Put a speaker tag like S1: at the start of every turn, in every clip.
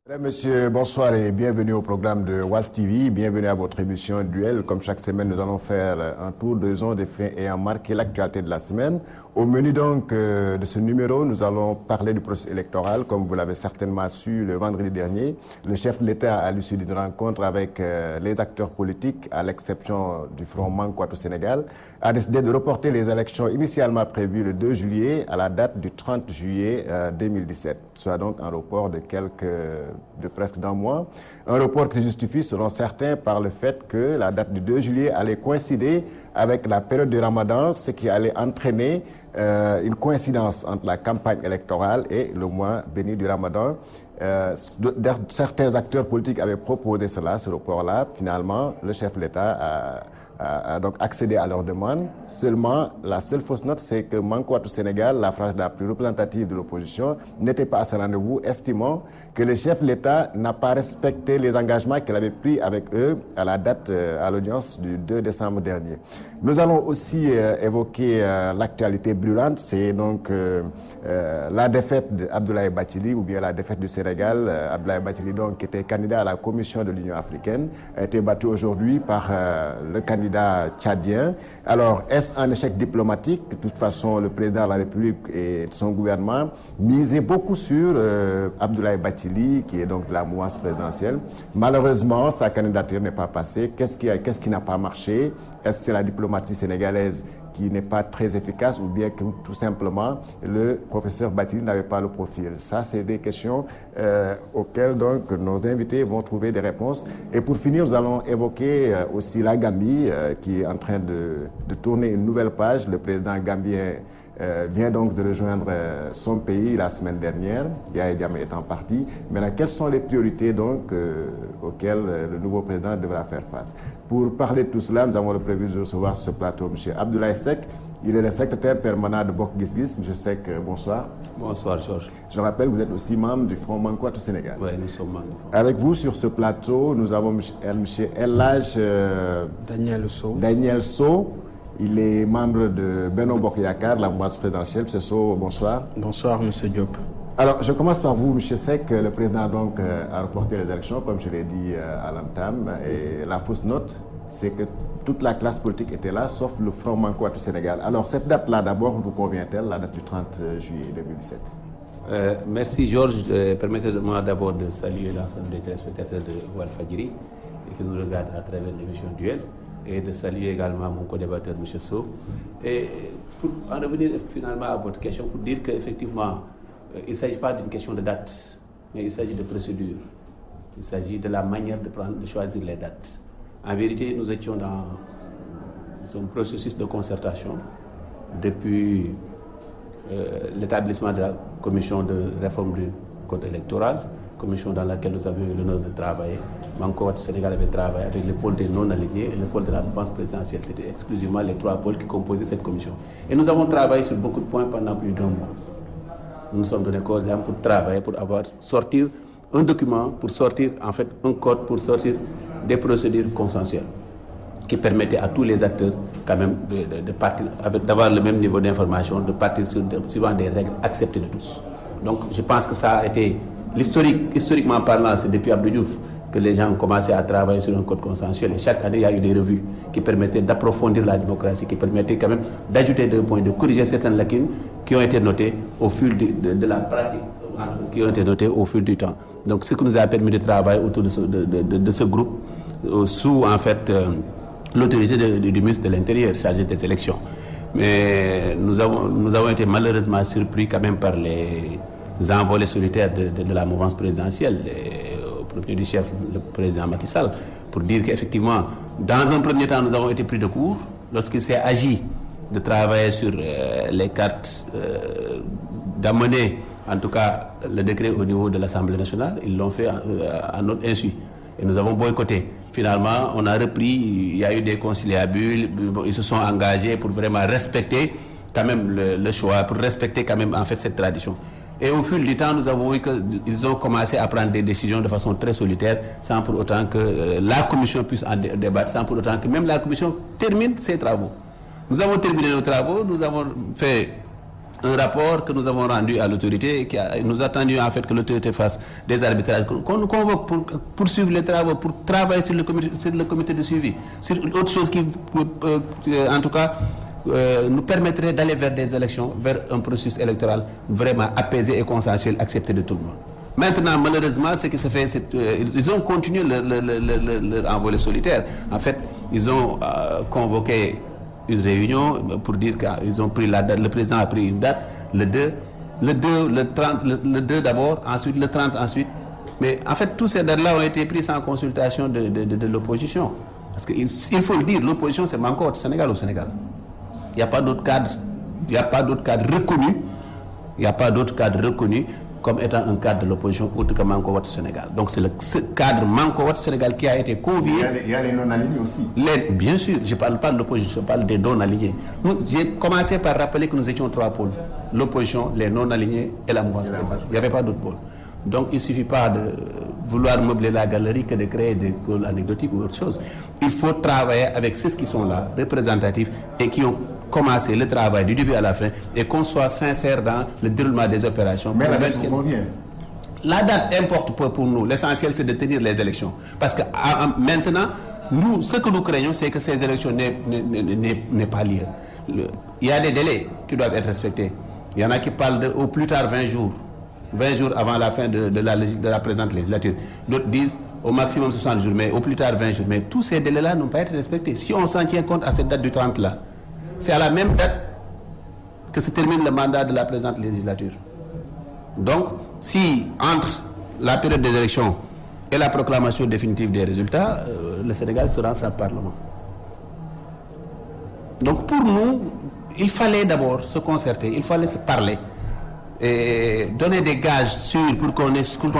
S1: Mesdames, Messieurs, bonsoir et bienvenue au programme de Walf TV. Bienvenue à votre émission Duel. Comme chaque semaine, nous allons faire un tour d'horizon des faits ayant marqué l'actualité de la semaine. Au menu donc de ce numéro, nous allons parler du processus électoral. Comme vous l'avez certainement su le vendredi dernier, le chef de l'État, à l'issue d'une rencontre avec les acteurs politiques, à l'exception du Front Manko au Sénégal, a décidé de reporter les élections initialement prévues le 2 juillet à la date du 30 juillet 2017, soit donc un report de presque d'un mois. Un report qui se justifie selon certains par le fait que la date du 2 juillet allait coïncider avec la période du Ramadan, ce qui allait entraîner une coïncidence entre la campagne électorale et le mois béni du Ramadan. Certains acteurs politiques avaient proposé cela, ce report-là. Finalement, le chef de l'État a donc accédé à leur demande. Seulement, la seule fausse note, c'est que Manko au Sénégal, la frange la plus représentative de l'opposition, n'était pas à ce rendez-vous, estimant que le chef de l'État n'a pas respecté les engagements qu'il avait pris avec eux à la date, à l'audience du 2 décembre dernier. Nous allons aussi évoquer l'actualité brûlante, c'est donc la défaite d'Abdoulaye Bathily, ou bien la défaite du Sénégal. Abdoulaye Bathily, donc, qui était candidat à la Commission de l'Union africaine, a été battu aujourd'hui par le candidat tchadien. Alors, est-ce un échec diplomatique? De toute façon, le président de la République et son gouvernement misaient beaucoup sur Abdoulaye Bathily, qui est donc de la mouvance présidentielle. Malheureusement, sa candidature n'est pas passée. Qu'est-ce qui n'a pas marché? Est-ce que c'est la diplomatie sénégalaise qui n'est pas très efficace, ou bien que tout simplement le professeur Bathily n'avait pas le profil? Ça, c'est des questions auxquelles donc nos invités vont trouver des réponses. Et pour finir, nous allons évoquer aussi la Gambie qui est en train de tourner une nouvelle page. Le président gambien vient donc de rejoindre son pays la semaine dernière, Yahya Jammeh étant parti. Maintenant, quelles sont les priorités donc auxquelles le nouveau président devra faire face? Pour parler de tout cela, nous avons le prévu de recevoir sur ce plateau M. Abdoulaye Seck. Il est le secrétaire permanent de Bokk Gis Gis. M. Seck, bonsoir.
S2: Bonsoir, Georges.
S1: Je rappelle que vous êtes aussi membre du Front Manko au Sénégal.
S2: Oui, nous sommes membres du Front.
S1: Avec vous sur ce plateau, nous avons M. El Hadj Daniel Sow. Il est membre de Benno Bokk Yakaar, la mouvance présidentielle. M. Sow, bonsoir.
S3: Bonsoir, M. Diop.
S1: Alors, je commence par vous, M. Seck. Le président donc, a reporté les élections, comme je l'ai dit à l'entame. Et la fausse note, c'est que toute la classe politique était là, sauf le Front Manko au Sénégal. Alors, cette date-là, d'abord, vous convient-elle, la date du 30 juillet 2017?
S2: Merci, Georges. Permettez-moi d'abord de saluer l'ensemble des téléspectateurs de Walf Fadjri qui nous regardent à travers l'émission Duel, et de saluer également mon co-débatteur, M. Sow. Et pour en revenir finalement à votre question, pour dire qu'effectivement, il ne s'agit pas d'une question de date, mais il s'agit de procédure. Il s'agit de la manière de choisir les dates. En vérité, nous étions dans un processus de concertation depuis l'établissement de la commission de réforme du code électoral, commission dans laquelle nous avions eu l'honneur de travailler. Manko au Sénégal avait travaillé avec le pôle des non-alignés et le pôle de la mouvance présidentielle. C'était exclusivement les trois pôles qui composaient cette commission. Et nous avons travaillé sur beaucoup de points pendant plus d'1 mois. Nous nous sommes donné cause et âme pour travailler, pour sortir un document, pour sortir en fait un code, pour sortir des procédures consensuelles qui permettaient à tous les acteurs quand même de partir, d'avoir le même niveau d'information, de partir suivant des règles acceptées de tous. Donc je pense que ça a été historiquement parlant, c'est depuis Abdou Diouf que les gens ont commencé à travailler sur un code consensuel, et chaque année il y a eu des revues qui permettaient d'approfondir la démocratie, qui permettaient quand même d'ajouter des points, de corriger certaines lacunes qui ont été notées au fil de la pratique, qui ont été notées au fil du temps. Donc ce qui nous a permis de travailler autour de ce groupe sous en fait l'autorité du ministre de l'Intérieur chargé des élections. Mais nous avons été malheureusement surpris quand même par les envolées solitaires de la mouvance présidentielle, au premier du chef, le président Macky Sall, pour dire qu'effectivement, dans un premier temps, nous avons été pris de court lorsqu'il s'est agi de travailler sur les cartes, d'amener en tout cas le décret au niveau de l'Assemblée nationale. Ils l'ont fait à notre insu et nous avons boycotté. Finalement, on a repris, il y a eu des conciliabules, ils se sont engagés pour vraiment respecter quand même le choix, pour respecter quand même en fait cette tradition. Et au fil du temps, nous avons vu qu'ils ont commencé à prendre des décisions de façon très solitaire, sans pour autant que la commission puisse en débattre, sans pour autant que même la commission termine ses travaux. Nous avons terminé nos travaux, nous avons fait un rapport que nous avons rendu à l'autorité, nous attendions en fait que l'autorité fasse des arbitrages, qu'on nous convoque pour poursuivre les travaux, pour travailler sur le comité de suivi, sur autre chose qui, en tout cas, nous permettrait d'aller vers des élections, vers un processus électoral vraiment apaisé et consensuel, accepté de tout le monde. Maintenant, malheureusement, ce qui se fait, ils ont continué leur envolée solitaire. En fait, ils ont convoqué une réunion pour dire qu'ils ont pris la date, le président a pris une date, le 2 d'abord, ensuite le 30 ensuite. Mais en fait, tous ces dates-là ont été prises sans consultation de l'opposition. Parce qu'il faut le dire, l'opposition c'est Manko Wattu Sénégal au Sénégal. Il n'y a pas d'autre cadre, il n'y a pas d'autre cadre reconnu, il n'y a pas d'autre cadre reconnu comme étant un cadre de l'opposition autre que Manko Wattu Sénégal. Donc c'est ce cadre Manko Wattu Sénégal qui a été convié.
S1: Il y a les non-alignés aussi.
S2: Bien sûr, je ne parle pas de l'opposition, je parle des non-alignés. J'ai commencé par rappeler que nous étions 3 pôles. L'opposition, les non-alignés et la mouvance politique. Il n'y avait pas d'autres pôles. Donc il ne suffit pas de vouloir meubler la galerie que de créer des pôles anecdotiques ou autre chose. Il faut travailler avec ceux qui sont là, représentatifs, et qui ont commencé le travail du début à la fin, et qu'on soit sincère dans le déroulement des opérations.
S1: Mais la date vous convient.
S2: La date importe peu pour nous. L'essentiel, c'est de tenir les élections. Parce que maintenant, nous, ce que nous craignons, c'est que ces élections n'aient pas lieu. Il y a des délais qui doivent être respectés. Il y en a qui parlent au plus tard 20 jours. 20 jours avant la fin de la présente législature. D'autres disent au maximum 60 jours, mais au plus tard 20 jours. Mais tous ces délais-là n'ont pas été respectés. Si on s'en tient compte à cette date du 30-là, c'est à la même date que se termine le mandat de la présente législature. Donc, si entre la période des élections et la proclamation définitive des résultats, le Sénégal sera sans Parlement. Donc pour nous, il fallait d'abord se concerter, il fallait se parler et donner des gages sûrs pour qu'on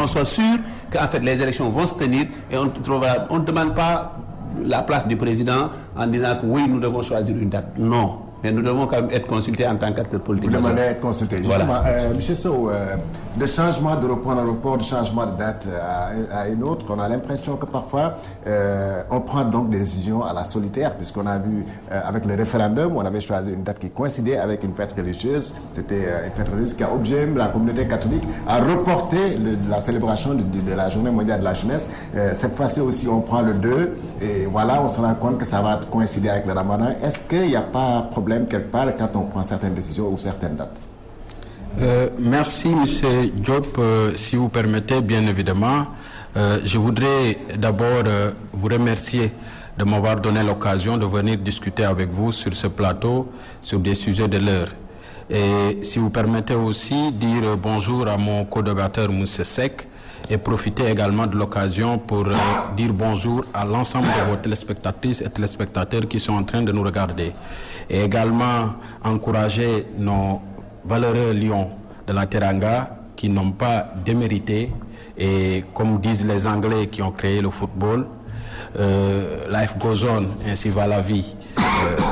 S2: soit sûr qu'en fait les élections vont se tenir, et on ne demande pas la place du président en disant que oui, nous devons choisir une date. Non. Mais nous devons quand même être consultés en tant qu'acteurs politiques.
S1: Vous demandez être consultés.
S2: Voilà.
S1: Justement, M. Sow, de changement de report en report, de changement de date à une autre, on a l'impression que parfois on prend donc des décisions à la solitaire, puisqu'on a vu avec le référendum, on avait choisi une date qui coïncidait avec une fête religieuse. C'était une fête religieuse qui a obligé la communauté catholique à reporter la célébration de la journée mondiale de la jeunesse. Cette fois-ci aussi, on prend le 2 et voilà, on se rend compte que ça va coïncider avec le ramadan. Est-ce qu'il n'y a pas problème quelque part quand on prend certaines décisions ou certaines dates?
S3: Merci M. Diop. Si vous permettez, bien évidemment, je voudrais d'abord vous remercier de m'avoir donné l'occasion de venir discuter avec vous sur ce plateau, sur des sujets de l'heure. Et si vous permettez aussi dire bonjour à mon co-débatteur Moussa Seck, et profiter également de l'occasion pour dire bonjour à l'ensemble de vos téléspectatrices et téléspectateurs qui sont en train de nous regarder. Et également encourager nos valeureux lions de la Teranga qui n'ont pas démérité, et comme disent les Anglais qui ont créé le football, life goes on, ainsi va la vie.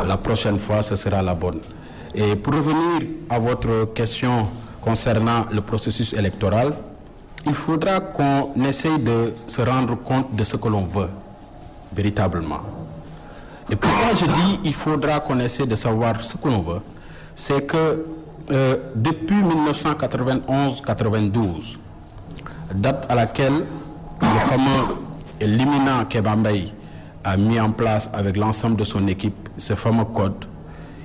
S3: La prochaine fois, ce sera la bonne. Et pour revenir à votre question concernant le processus électoral, il faudra qu'on essaye de se rendre compte de ce que l'on veut, véritablement. Et pourquoi je dis il faudra qu'on essaie de savoir ce que l'on veut, c'est que depuis 1991-92, date à laquelle le fameux et l'éminent Kéba Mbaye a mis en place avec l'ensemble de son équipe ce fameux code,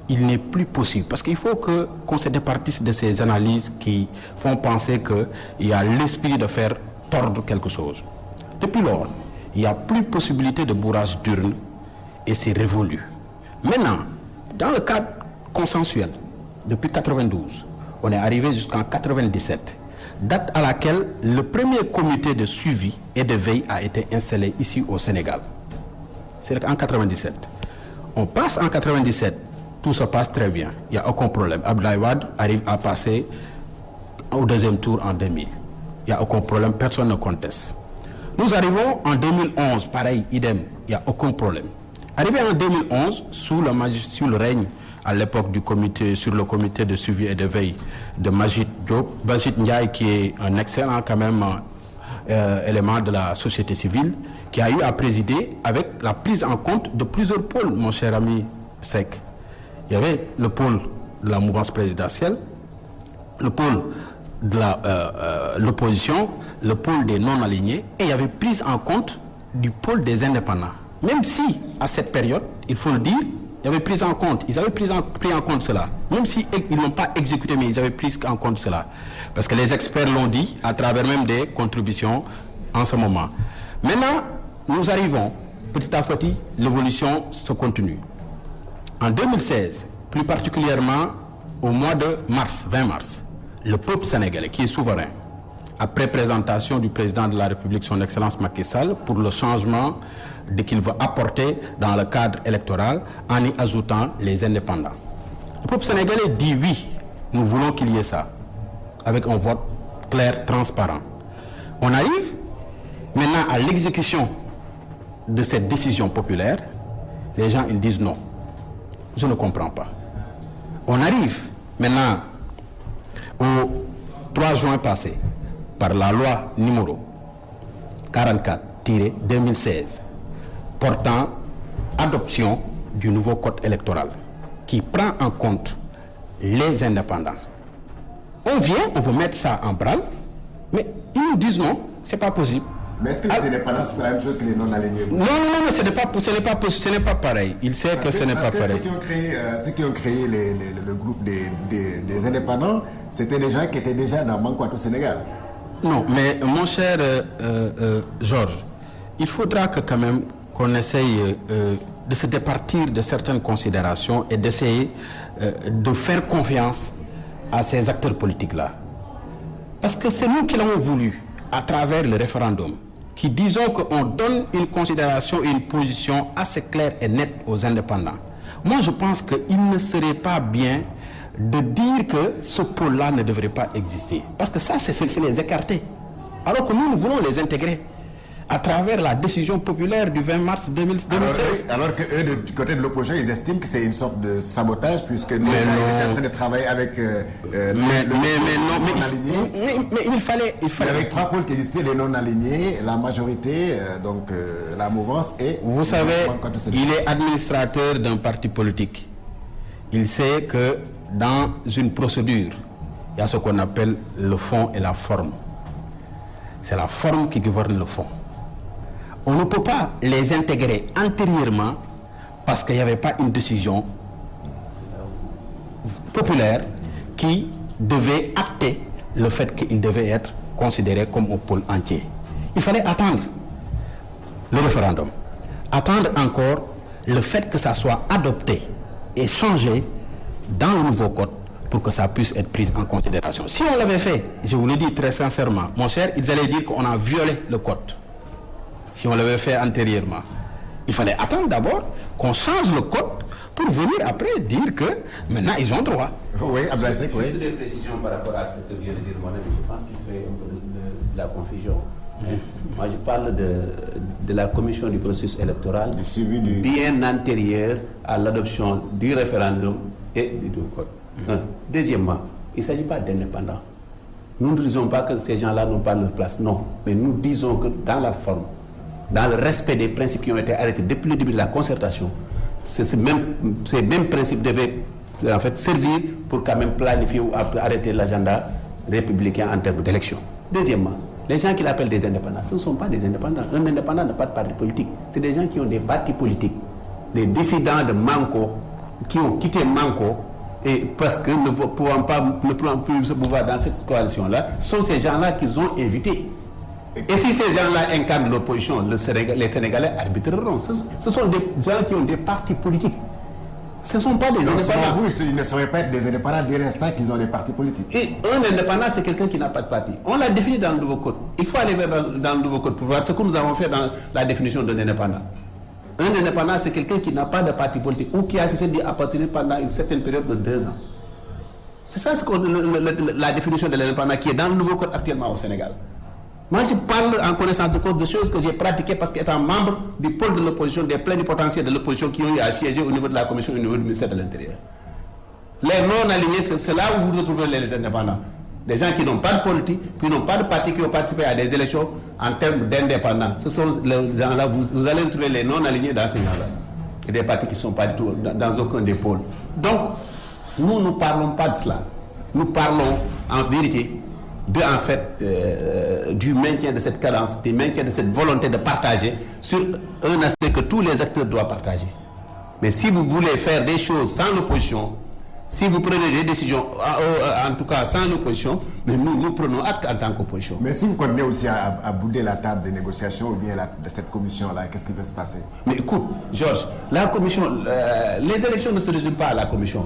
S3: il n'est plus possible. Parce qu'il faut qu'on se départisse de ces analyses qui font penser qu'il y a l'esprit de faire tordre quelque chose. Depuis lors, il n'y a plus possibilité de bourrage d'urne et c'est révolu. Maintenant, dans le cadre consensuel, depuis 92, on est arrivé jusqu'en 97, date à laquelle le premier comité de suivi et de veille a été installé ici au Sénégal. C'est en 97. On passe en 97. Tout se passe très bien, il n'y a aucun problème. Abdoulaye Wade arrive à passer au deuxième tour en 2000. Il n'y a aucun problème, personne ne conteste. Nous arrivons en 2011, pareil, idem, il n'y a aucun problème. Arrivé en 2011, sous le règne à l'époque du comité, sur le comité de suivi et de veille de Majid Diop, Majid Ndiaye qui est un excellent quand même élément de la société civile, qui a eu à présider avec la prise en compte de plusieurs pôles, mon cher ami Seck. Il y avait le pôle de la mouvance présidentielle, le pôle de l'opposition, le pôle des non-alignés, et il y avait prise en compte du pôle des indépendants. Même si, à cette période, il faut le dire, il y avait prise en compte, ils avaient pris en compte cela. Même si ils n'ont pas exécuté, mais ils avaient pris en compte cela. Parce que les experts l'ont dit, à travers même des contributions en ce moment. Maintenant, nous arrivons, petit à petit, l'évolution se continue. En 2016, plus particulièrement au mois de mars, 20 mars, le peuple sénégalais, qui est souverain, après présentation du président de la République, son Excellence Macky Sall, pour le changement qu'il veut apporter dans le cadre électoral, en y ajoutant les indépendants. Le peuple sénégalais dit oui, nous voulons qu'il y ait ça, avec un vote clair, transparent. On arrive maintenant à l'exécution de cette décision populaire. Les gens, ils disent non. Je ne comprends pas. On arrive maintenant au 3 juin passé, par la loi numéro 44-2016, portant adoption du nouveau code électoral, qui prend en compte les indépendants. On vient, on veut mettre ça en branle, mais ils nous disent non, c'est pas possible.
S1: Mais est-ce que les indépendants, c'est la même chose que les non-alignés?
S3: Non, ce n'est pas pareil. Il sait que ce n'est pas pareil.
S1: Ceux qui ont créé le groupe des indépendants, c'était des gens qui étaient déjà dans Mankouatou Sénégal.
S3: Non, mais mon cher Georges, il faudra que quand même qu'on essaye de se départir de certaines considérations et d'essayer de faire confiance à ces acteurs politiques-là. Parce que c'est nous qui l'avons voulu à travers le référendum, qui disons qu'on donne une considération et une position assez claire et nette aux indépendants. Moi, je pense qu'il ne serait pas bien de dire que ce pôle-là ne devrait pas exister. Parce que ça, c'est les écarter. Alors que nous voulons les intégrer à travers la décision populaire du 20 mars 2016.
S1: Alors que eux, du côté de l'opposition, ils estiment que c'est une sorte de sabotage, puisque nous, ils étaient en train de travailler avec
S3: mais il fallait...
S1: Il y avait 3 pôles qui existaient, les non-alignés, la majorité, la mouvance et...
S3: Vous savez, il est administrateur d'un parti politique. Il sait que dans une procédure, il y a ce qu'on appelle le fond et la forme. C'est la forme qui gouverne le fond. On ne peut pas les intégrer antérieurement parce qu'il n'y avait pas une décision populaire qui devait acter le fait qu'ils devaient être considérés comme un pôle entier. Il fallait attendre le référendum, attendre encore le fait que ça soit adopté et changé dans le nouveau code pour que ça puisse être pris en considération. Si on l'avait fait, je vous le dis très sincèrement, mon cher, ils allaient dire qu'on a violé le code. Si on l'avait fait antérieurement, il fallait attendre d'abord qu'on change le code pour venir après dire que maintenant ils ont droit.
S1: Oui, Ablassek, oui.
S2: Juste des précisions par rapport à ce que vient de dire mon ami. Je pense qu'il fait un peu de la confusion. Moi, je parle de la commission du processus électoral bien antérieure à l'adoption du référendum et du code. Deuxièmement, il ne s'agit pas d'indépendants. Nous ne disons pas que ces gens-là n'ont pas leur place, non. Mais nous disons que dans la forme, dans le respect des principes qui ont été arrêtés depuis le début de la concertation, ces mêmes principes devaient en fait servir pour quand même planifier ou arrêter l'agenda républicain en termes d'élection. Deuxièmement, les gens qui l'appellent des indépendants, ce ne sont pas des indépendants. Un indépendant n'a pas de parti politique. C'est des gens qui ont des partis politiques, des dissidents de Manko, qui ont quitté Manko, et parce que ne pouvant plus se mouvoir dans cette coalition-là, sont ces gens-là qu'ils ont invités. Et si ces gens-là incarnent l'opposition, les Sénégalais arbitreront. Ce sont des gens qui ont des partis politiques. Ce ne sont pas des indépendants.
S1: Vous, ils ne sauraient pas être des indépendants dès l'instant qu'ils ont des partis politiques.
S2: Et un indépendant, c'est quelqu'un qui n'a pas de parti. On l'a défini dans le nouveau code. Il faut aller vers dans le nouveau code pour voir ce que nous avons fait dans la définition d'un indépendant. Un indépendant, c'est quelqu'un qui n'a pas de parti politique ou qui a cessé d'y appartenir pendant une certaine période de 2 ans. C'est ça la définition de l'indépendant qui est dans le nouveau code actuellement au Sénégal. Moi, je parle en connaissance de cause de choses que j'ai pratiquées parce qu'étant membre du pôle de l'opposition, des plénipotentiaires de l'opposition qui ont eu à siéger au niveau de la commission, au niveau du ministère de l'Intérieur. Les non-alignés, c'est là où vous retrouvez les indépendants. Des gens qui n'ont pas de politique, qui n'ont pas de parti, qui ont participé à des élections en termes d'indépendants. Ce sont les gens-là, vous allez retrouver les non-alignés dans ces gens-là. Et des partis qui ne sont pas du tout dans aucun des pôles. Donc, nous ne parlons pas de cela. nous parlons en vérité du maintien de cette cadence, du maintien de cette volonté de partager sur un aspect que tous les acteurs doivent partager. Mais si vous voulez faire des choses sans l'opposition, si vous prenez des décisions, en tout cas sans l'opposition, mais nous prenons acte en tant qu'opposition.
S1: Mais si vous continuez aussi à bouder la table des négociations ou bien de cette commission-là, qu'est-ce qui va se passer?
S2: Mais écoute, Georges, la commission, les élections ne se résument pas à la commission.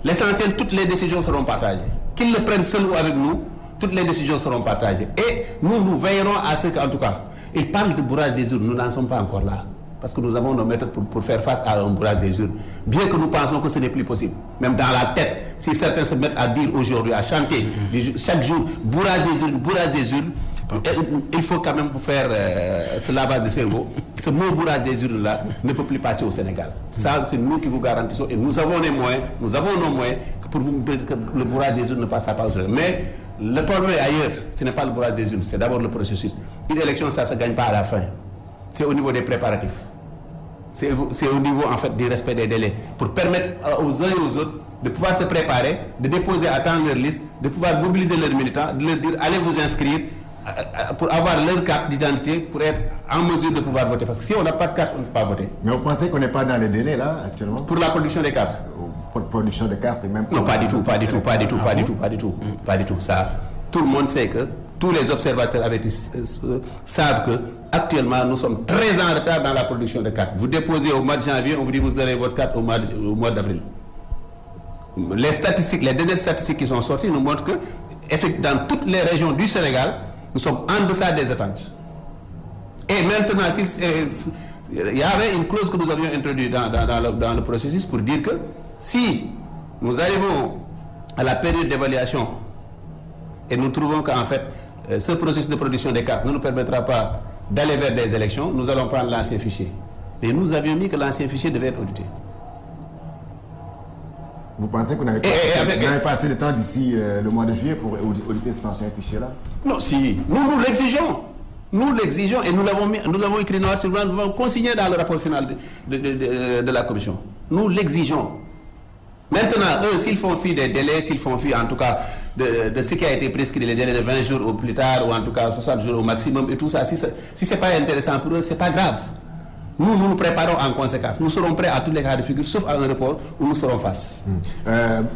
S2: L'essentiel, toutes les décisions seront partagées. Qu'ils le prennent seul ou avec nous, toutes les décisions seront partagées. Et nous veillerons à ce qu'en tout cas, ils parlent de bourrage des urnes, nous n'en sommes pas encore là. Parce que nous avons nos méthodes pour faire face à un bourrage des urnes. Bien que nous pensons que ce n'est plus possible. Même dans la tête, si certains se mettent à dire aujourd'hui, à chanter, chaque jour, bourrage des urnes, il faut quand même vous faire ce lavage de cerveau. Ce mot bourrage des urnes-là ne peut plus passer au Sénégal. Ça, c'est nous qui vous garantissons. Et nous avons les moyens, nous avons nos moyens pour vous dire que le bourrage des urnes ne passera pas au Sénégal. Mais le problème est ailleurs. Ce n'est pas le bourrage des urnes, c'est d'abord le processus. Une élection, ça ne se gagne pas à la fin. C'est au niveau des préparatifs. C'est au niveau en fait du respect des délais pour permettre aux uns et aux autres de pouvoir se préparer, de déposer à temps leur liste, de pouvoir mobiliser leurs militants, de leur dire allez vous inscrire pour avoir leur carte d'identité pour être en mesure de pouvoir voter. Parce que si on n'a pas de carte, on ne peut pas voter. Mais
S1: vous pensez qu'on n'est pas dans les délais là actuellement?
S2: Pour la production des cartes?
S1: Pour la production des cartes et même...
S2: Non, pas du tout. Ça, tout le monde sait que tous les observateurs savent que actuellement nous sommes très en retard dans la production de cartes. Vous déposez au mois de janvier, on vous dit vous aurez votre carte au mois d'avril. Les dernières statistiques qui sont sorties nous montrent que dans toutes les régions du Sénégal, nous sommes en deçà des attentes. Et maintenant, il y avait une clause que nous avions introduite dans le processus pour dire que si nous arrivons à la période d'évaluation et nous trouvons qu'en fait, ce processus de production des cartes ne nous permettra pas d'aller vers des élections, nous allons prendre l'ancien fichier. Mais nous avions mis que l'ancien fichier devait être audité.
S1: Vous pensez qu'on n'avait pas assez de temps d'ici le mois de juillet pour auditer cet ancien fichier-là?
S2: Non, si. Nous l'exigeons. Nous l'exigeons et nous l'avons écrit noir sur blanc, nous l'avons consigné dans le rapport final de la commission. Nous l'exigeons. Maintenant, eux, s'ils font fi des délais, s'ils font fi en tout cas de ce qui a été prescrit, les délais de 20 jours au plus tard, ou en tout cas 60 jours au maximum et tout ça, si ce n'est pas intéressant pour eux, ce n'est pas grave. Nous nous préparons en conséquence. Nous serons prêts à tous les cas de figure, sauf à un report où nous ferons face.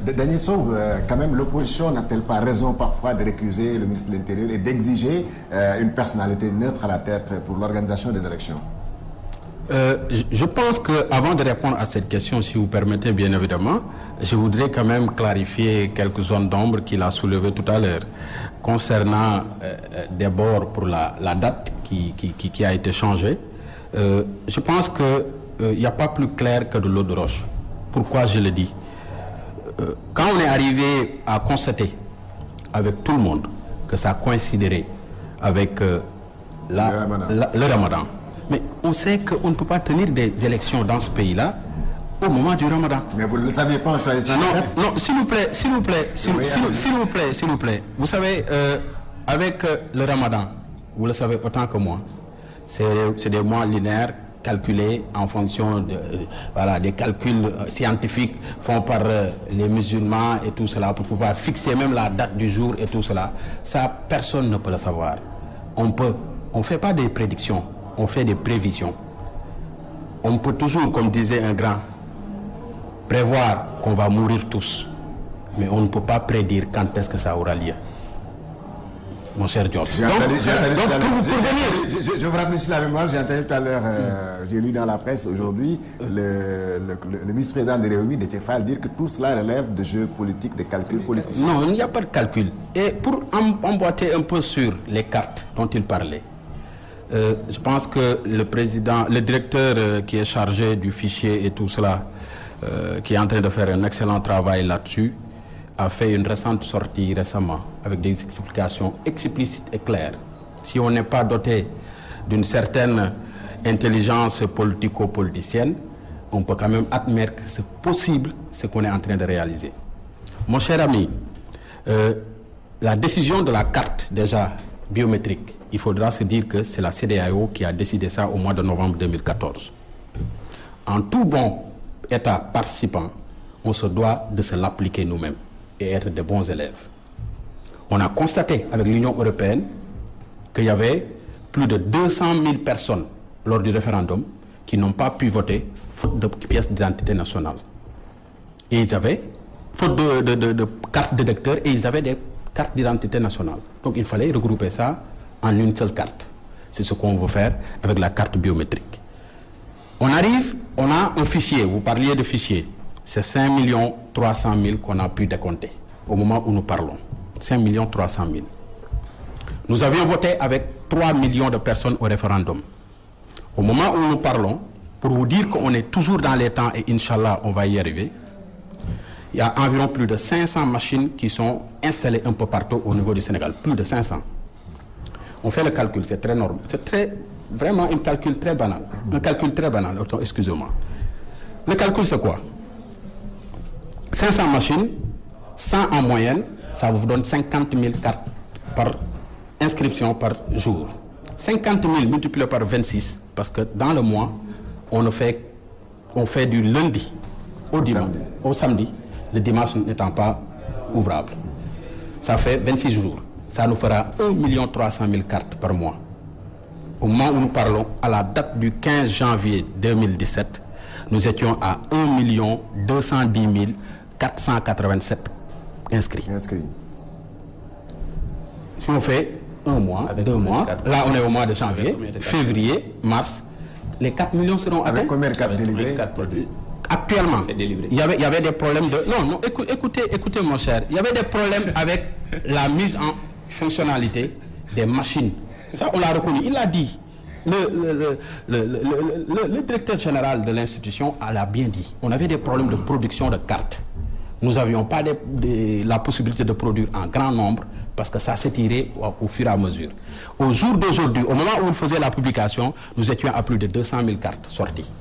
S1: Daniel Sauve, quand même, l'opposition n'a-t-elle pas raison parfois de récuser le ministre de l'Intérieur et d'exiger une personnalité neutre à la tête pour l'organisation des élections?
S3: Je pense qu'avant de répondre à cette question, si vous permettez bien évidemment, je voudrais quand même clarifier quelques zones d'ombre qu'il a soulevées tout à l'heure. Concernant d'abord pour la date qui a été changée, je pense qu'il n'y a pas plus clair que de l'eau de roche. Pourquoi je le dis? Quand on est arrivé à constater avec tout le monde que ça coïnciderait avec le Ramadan, mais on sait qu'on ne peut pas tenir des élections dans ce pays-là au moment du Ramadan.
S1: Mais vous ne le saviez pas en choisissant?
S3: Non, s'il vous plaît. Vous savez, avec le Ramadan, vous le savez autant que moi, c'est des mois linéaires calculés en fonction des calculs scientifiques faits par les musulmans et tout cela pour pouvoir fixer même la date du jour et tout cela. Ça, personne ne peut le savoir. On ne fait pas des prédictions. On fait des prévisions. On peut toujours, comme disait un grand, prévoir qu'on va mourir tous. Mais on ne peut pas prédire quand est-ce que ça aura lieu. Mon cher Georges.
S1: Je vous rafraîchis la mémoire, j'ai entendu tout à l'heure, j'ai lu dans la presse aujourd'hui, le vice-président de Réumi, Déthié Fall, dire que tout cela relève de jeux politiques, de calculs politiciens.
S3: Non, il n'y a pas de calcul. Et pour emboîter un peu sur les cartes dont il parlait, je pense que le directeur qui est chargé du fichier et tout cela, qui est en train de faire un excellent travail là-dessus, a fait une récente sortie récemment avec des explications explicites et claires. Si on n'est pas doté d'une certaine intelligence politico-politicienne, on peut quand même admettre que c'est possible ce qu'on est en train de réaliser. Mon cher ami, la décision de la carte déjà biométrique, il faudra se dire que c'est la CEDEAO qui a décidé ça au mois de novembre 2014. En tout bon État participant, on se doit de se l'appliquer nous-mêmes. et être de bons élèves. On a constaté avec l'Union européenne qu'il y avait plus de 200 000 personnes lors du référendum qui n'ont pas pu voter faute de pièces d'identité nationale. Et ils avaient, faute de cartes d'électeurs, et ils avaient des cartes d'identité nationale. Donc il fallait regrouper ça en une seule carte. C'est ce qu'on veut faire avec la carte biométrique. On arrive, on a un fichier, vous parliez de fichier. C'est 5 300 000 qu'on a pu décompter au moment où nous parlons. 5 300 000. Nous avions voté avec 3 millions de personnes au référendum. Au moment où nous parlons, pour vous dire qu'on est toujours dans les temps et Inch'Allah, on va y arriver, il y a environ plus de 500 machines qui sont installées un peu partout au niveau du Sénégal. Plus de 500. On fait le calcul, c'est très normal. C'est vraiment un calcul très banal. Un calcul très banal, excusez-moi. Le calcul, c'est quoi? 500 machines, 100 en moyenne, ça vous donne 50 000 cartes par inscription par jour. 50 000 multiplié par 26, parce que dans le mois, on fait du lundi au samedi, le dimanche n'étant pas ouvrable. Ça fait 26 jours. Ça nous fera 1 300 000 cartes par mois. Au moment où nous parlons, à la date du 15 janvier 2017, nous étions à 1 210 487 inscrits. Si on fait un mois, avec 2 mois, là on est au mois de janvier, février, mars, les 4 millions seront atteints.
S1: Avec combien de cartes délivrées?
S3: Actuellement, il y avait des problèmes de... Non, écoutez mon cher, il y avait des problèmes avec la mise en fonctionnalité des machines. Ça, on l'a reconnu, il l'a dit. Le directeur général de l'institution l'a bien dit. On avait des problèmes de production de cartes. Nous n'avions pas la possibilité de produire en grand nombre parce que ça s'est tiré au fur et à mesure. Au jour d'aujourd'hui, au moment où on faisait la publication, nous étions à plus de 200 000 cartes sorties.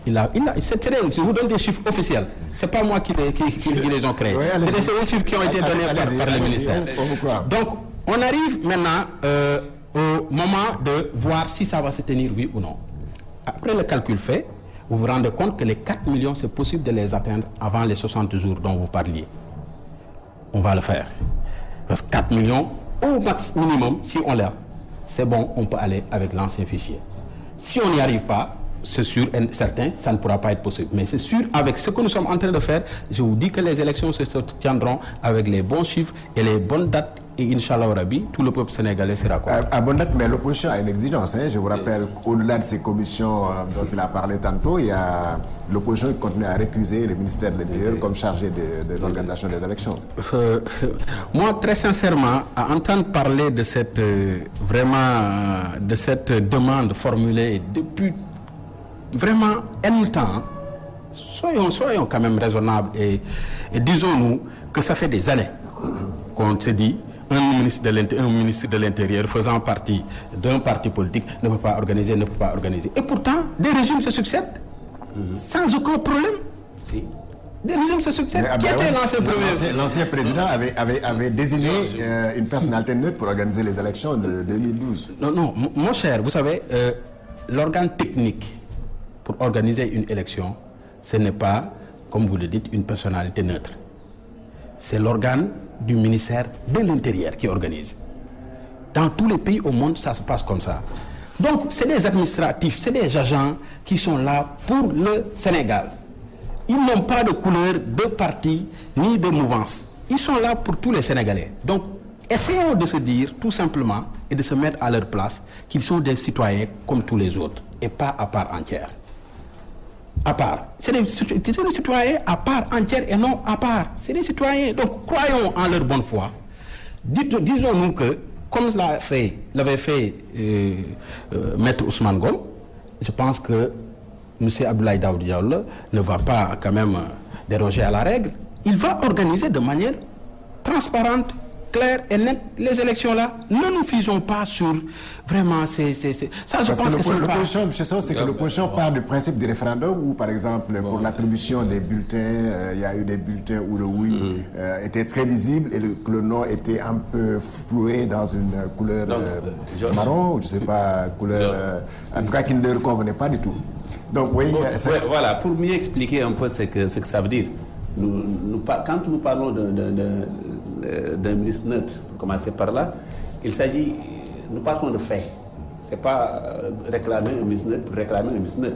S3: Je vous donne des chiffres officiels. Ce n'est pas moi qui les ont créés. C'est des chiffres qui ont été donnés par le ministère. Donc, on arrive maintenant au moment de voir si ça va se tenir, oui ou non. Après le calcul fait, vous vous rendez compte que les 4 millions, c'est possible de les atteindre avant les 60 jours dont vous parliez. On va le faire. Parce que 4 millions, au minimum, si on l'a, c'est bon, on peut aller avec l'ancien fichier. Si on n'y arrive pas, c'est sûr et certain, ça ne pourra pas être possible. Mais c'est sûr, avec ce que nous sommes en train de faire, je vous dis que les élections se tiendront avec les bons chiffres et les bonnes dates. Et Inch'Allah Rabbi, tout le peuple sénégalais sera content.
S1: À bonne date, mais l'opposition a une exigence. Je vous rappelle qu'au-delà de ces commissions dont il a parlé tantôt, il y a l'opposition qui continue à récuser le ministère de l'Intérieur comme chargé de l'organisation des élections.
S3: Moi, très sincèrement, à entendre parler de cette, de cette demande formulée depuis vraiment un temps, soyons quand même raisonnables et disons-nous que ça fait des années qu'on se dit un ministre de l'Intérieur faisant partie d'un parti politique ne peut pas organiser. Et pourtant, des régimes se succèdent sans aucun problème.
S2: Si.
S3: Des régimes se succèdent. Qui était l'ancien premier?
S1: L'ancien président avait désigné une personnalité neutre pour organiser les élections de 2012.
S3: Non, mon cher, vous savez, l'organe technique pour organiser une élection, ce n'est pas, comme vous le dites, une personnalité neutre. C'est l'organe du ministère de l'Intérieur qui organise. Dans tous les pays au monde, ça se passe comme ça. Donc, c'est des administratifs, c'est des agents qui sont là pour le Sénégal. Ils n'ont pas de couleur, de parti, ni de mouvance. Ils sont là pour tous les Sénégalais. Donc, essayons de se dire, tout simplement, et de se mettre à leur place, qu'ils sont des citoyens comme tous les autres, et pas à part entière. À part. C'est des citoyens à part entière et non à part. C'est des citoyens. Donc, croyons en leur bonne foi. Disons-nous que, comme l'avait fait Maître Ousmane Ngom, je pense que M. Abdoulaye Daouda Diallo ne va pas quand même déroger à la règle. Il va organiser de manière transparente, claire et nette les élections là. Ne nous fions pas sur vraiment ça. Je pense que
S1: c'est que l'opposition part du principe du référendum où, par exemple, pour l'attribution des bulletins, il y a eu des bulletins où le oui était très visible et que le non était un peu floué dans une couleur marron, ou je ne sais pas, couleur, en tout cas qui ne leur convenait pas du tout. Donc oui,
S2: voilà, pour mieux expliquer un peu ce que ça veut dire. quand nous parlons d'un ministre neutre, commencer par là, nous partons de faits. Ce n'est pas réclamer un ministre neutre pour réclamer un ministre neutre.